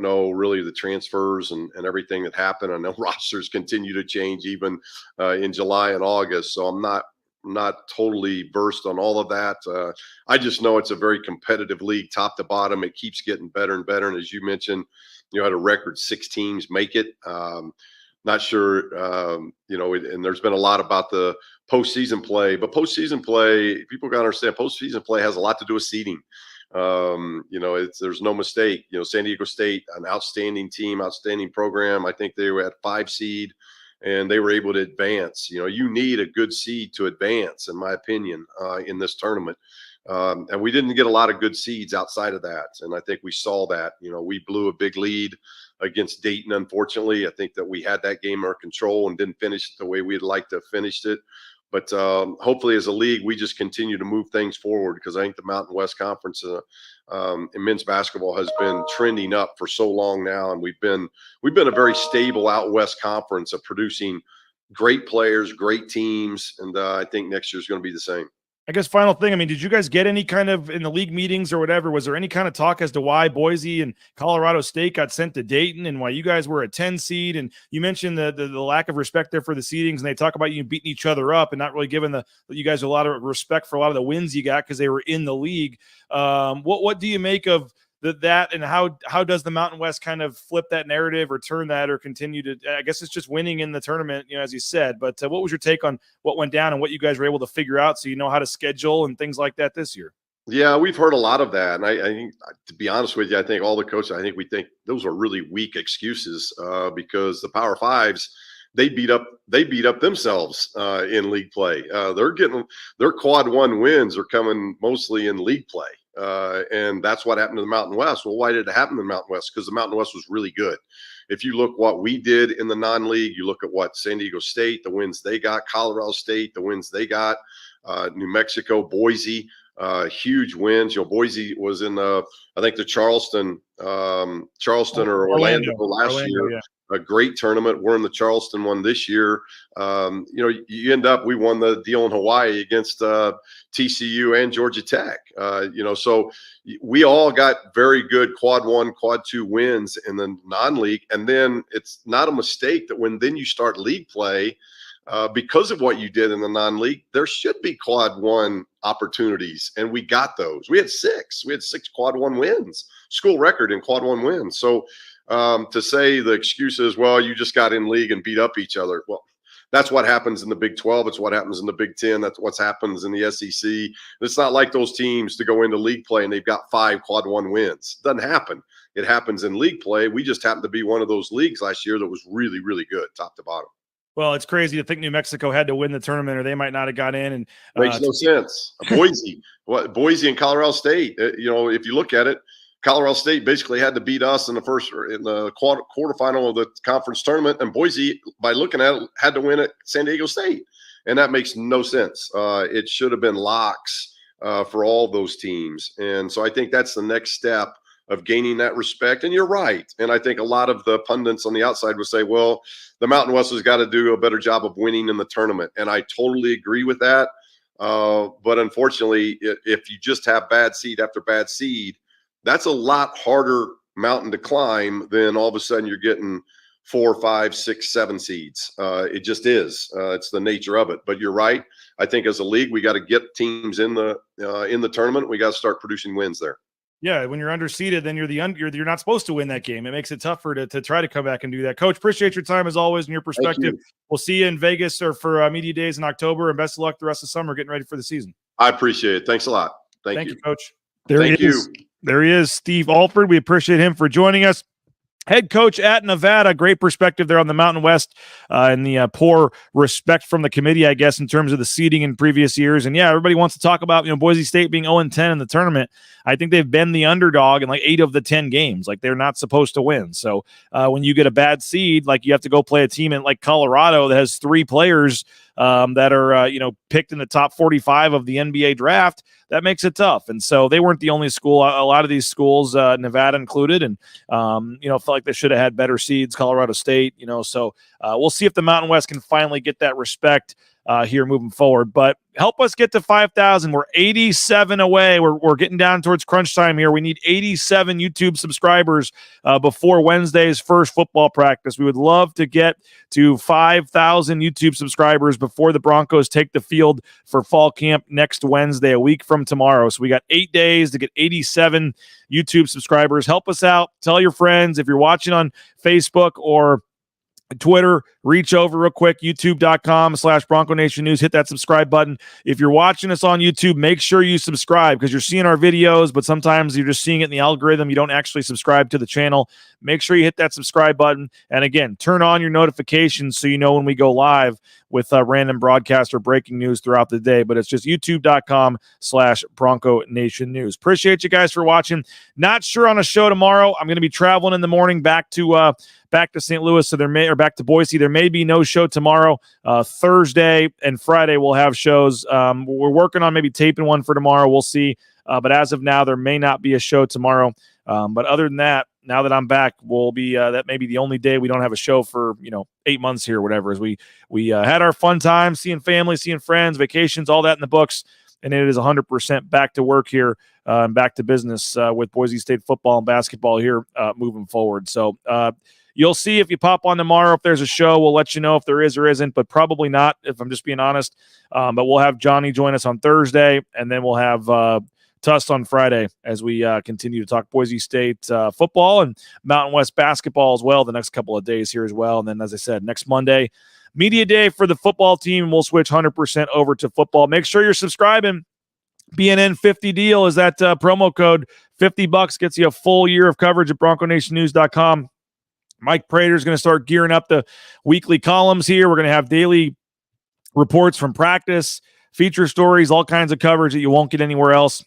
know really the transfers and everything that happened. I know rosters continue to change even in July and August, so I'm not totally versed on all of that. I just know it's a very competitive league, top to bottom. It keeps getting better and better. And as you mentioned, had a record 6 teams make it. Not sure, and there's been a lot about the postseason play, but postseason play, people got to understand, postseason play has a lot to do with seeding. There's no mistake. San Diego State, an outstanding team, outstanding program. I think they were at 5 seed and they were able to advance. You need a good seed to advance, in my opinion, in this tournament. And we didn't get a lot of good seeds outside of that. And I think we saw that. We blew a big lead against Dayton, unfortunately. I think that we had that game under control and didn't finish it the way we'd like to have finished it. But hopefully as a league, we just continue to move things forward, because I think the Mountain West Conference in men's basketball has been trending up for so long now. And we've been a very stable out West conference of producing great players, great teams. And I think next year is going to be the same. I guess final thing, I mean, did you guys get any kind of, in the league meetings or whatever, was there any kind of talk as to why Boise and Colorado State got sent to Dayton and why you guys were a 10 seed? And you mentioned the lack of respect there for the seedings, and they talk about you beating each other up and not really giving you guys a lot of respect for a lot of the wins you got because they were in the league. What do you make of that, and how does the Mountain West kind of flip that narrative or turn that or continue to, I guess it's just winning in the tournament, as you said, but what was your take on what went down and what you guys were able to figure out so you know how to schedule and things like that this year? Yeah, we've heard a lot of that. And I think, to be honest with you, I think all the coaches, we think those are really weak excuses because the Power Fives, they beat up themselves in league play. Their quad 1 wins are coming mostly in league play. And that's what happened to the Mountain West. Well, why did it happen to the Mountain West? Because the Mountain West was really good. If you look what we did in the non-league, you look at what San Diego State, the wins they got, Colorado State, the wins they got, New Mexico, Boise, huge wins. Boise was in I think the Charleston or Orlando last year. Yeah. A great tournament. We're in the Charleston one this year. You end up, we won the deal in Hawaii against TCU and Georgia Tech. So we all got very good quad 1, quad 2 wins in the non-league. And then it's not a mistake that when then you start league play, because of what you did in the non-league, there should be quad 1 opportunities. And we got those. We had 6 quad 1 wins, school record in quad 1 wins. So to say the excuse is, well, you just got in league and beat up each other. Well, that's what happens in the Big 12. It's what happens in the Big 10. That's what happens in the SEC. It's not like those teams to go into league play and they've got 5 quad 1 wins. It doesn't happen. It happens in league play. We just happened to be one of those leagues last year that was really, really good, top to bottom. Well, it's crazy to think New Mexico had to win the tournament or they might not have got in. And makes no sense. Boise and Colorado State, if you look at it, Colorado State basically had to beat us in the quarterfinal of the conference tournament, and Boise, by looking at it, had to win at San Diego State, and that makes no sense. It should have been locks for all those teams, and so I think that's the next step of gaining that respect. And you're right, and I think a lot of the pundits on the outside would say, well, the Mountain West has got to do a better job of winning in the tournament, and I totally agree with that. But unfortunately, if you just have bad seed after bad seed, that's a lot harder mountain to climb than all of a sudden you're getting 4, 5, 6, 7 seeds. It just is. It's the nature of it. But you're right. I think as a league, we got to get teams in the tournament. We got to start producing wins there. Yeah, when you're underseeded, then you're not supposed to win that game. It makes it tougher to try to come back and do that. Coach, appreciate your time as always and your perspective. We'll see you in Vegas or for media days in October, and best of luck the rest of the summer getting ready for the season. I appreciate it. Thanks a lot. Thank you, Coach. Thank you. There he is, Steve Alford. We appreciate him for joining us. Head coach at Nevada. Great perspective there on the Mountain West and the poor respect from the committee, I guess, in terms of the seeding in previous years. And yeah, everybody wants to talk about, Boise State being 0-10 in the tournament. I think they've been the underdog in like 8 of the 10 games. Like they're not supposed to win. So when you get a bad seed, like you have to go play a team in like Colorado that has 3 players that are, picked in the top 45 of the NBA draft, that makes it tough. And so they weren't the only school. A lot of these schools, Nevada included, and, felt like they should have had better seeds, Colorado State, so we'll see if the Mountain West can finally get that respect here moving forward. But help us get to 5,000. We're 87 away. We're getting down towards crunch time here. We need 87 YouTube subscribers before Wednesday's first football practice. We would love to get to 5,000 YouTube subscribers before the Broncos take the field for fall camp next Wednesday, a week from tomorrow. So we got 8 days to get 87 YouTube subscribers. Help us out. Tell your friends. If you're watching on Facebook or Twitter, reach over real quick, youtube.com/Bronco Nation News. Hit that subscribe button. If you're watching us on YouTube, make sure you subscribe because you're seeing our videos, but sometimes you're just seeing it in the algorithm. You don't actually subscribe to the channel. Make sure you hit that subscribe button. And again, turn on your notifications so you know when we go live with random broadcast or breaking news throughout the day. But it's just youtube.com/Bronco Nation News. Appreciate you guys for watching. Not sure on a show tomorrow. I'm going to be traveling in the morning back to St. Louis, so back to Boise. There may be no show tomorrow. Thursday and Friday we'll have shows. We're working on maybe taping one for tomorrow. We'll see. But as of now, there may not be a show tomorrow. But other than that, now that I'm back, we'll be that may be the only day we don't have a show for 8 months here, or whatever. As we had our fun time, seeing family, seeing friends, vacations, all that in the books, and it is 100% back to work here and back to business with Boise State football and basketball here moving forward. So. You'll see if you pop on tomorrow if there's a show. We'll let you know if there is or isn't, but probably not if I'm just being honest. But we'll have Johnny join us on Thursday, and then we'll have Tust on Friday as we continue to talk Boise State football and Mountain West basketball as well the next couple of days here as well. And then, as I said, next Monday, media day for the football team, and we'll switch 100% over to football. Make sure you're subscribing. BNN 50 deal is that promo code. $50 gets you a full year of coverage at BroncoNationNews.com. Mike Prater's going to start gearing up the weekly columns here. We're going to have daily reports from practice, feature stories, all kinds of coverage that you won't get anywhere else.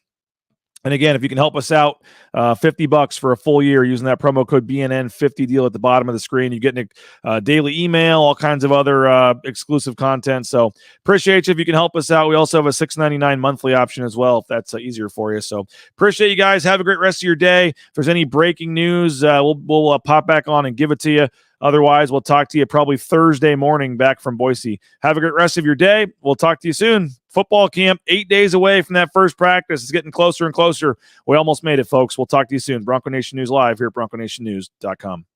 And again, if you can help us out, $50 for a full year using that promo code BNN50 deal at the bottom of the screen. You're getting a daily email, all kinds of other exclusive content. So appreciate you if you can help us out. We also have a $6.99 monthly option as well, if that's easier for you. So appreciate you guys. Have a great rest of your day. If there's any breaking news, we'll pop back on and give it to you. Otherwise, we'll talk to you probably Thursday morning back from Boise. Have a great rest of your day. We'll talk to you soon. Football camp, 8 days away from that first practice. It's getting closer and closer. We almost made it, folks. We'll talk to you soon. Bronco Nation News Live here at BroncoNationNews.com.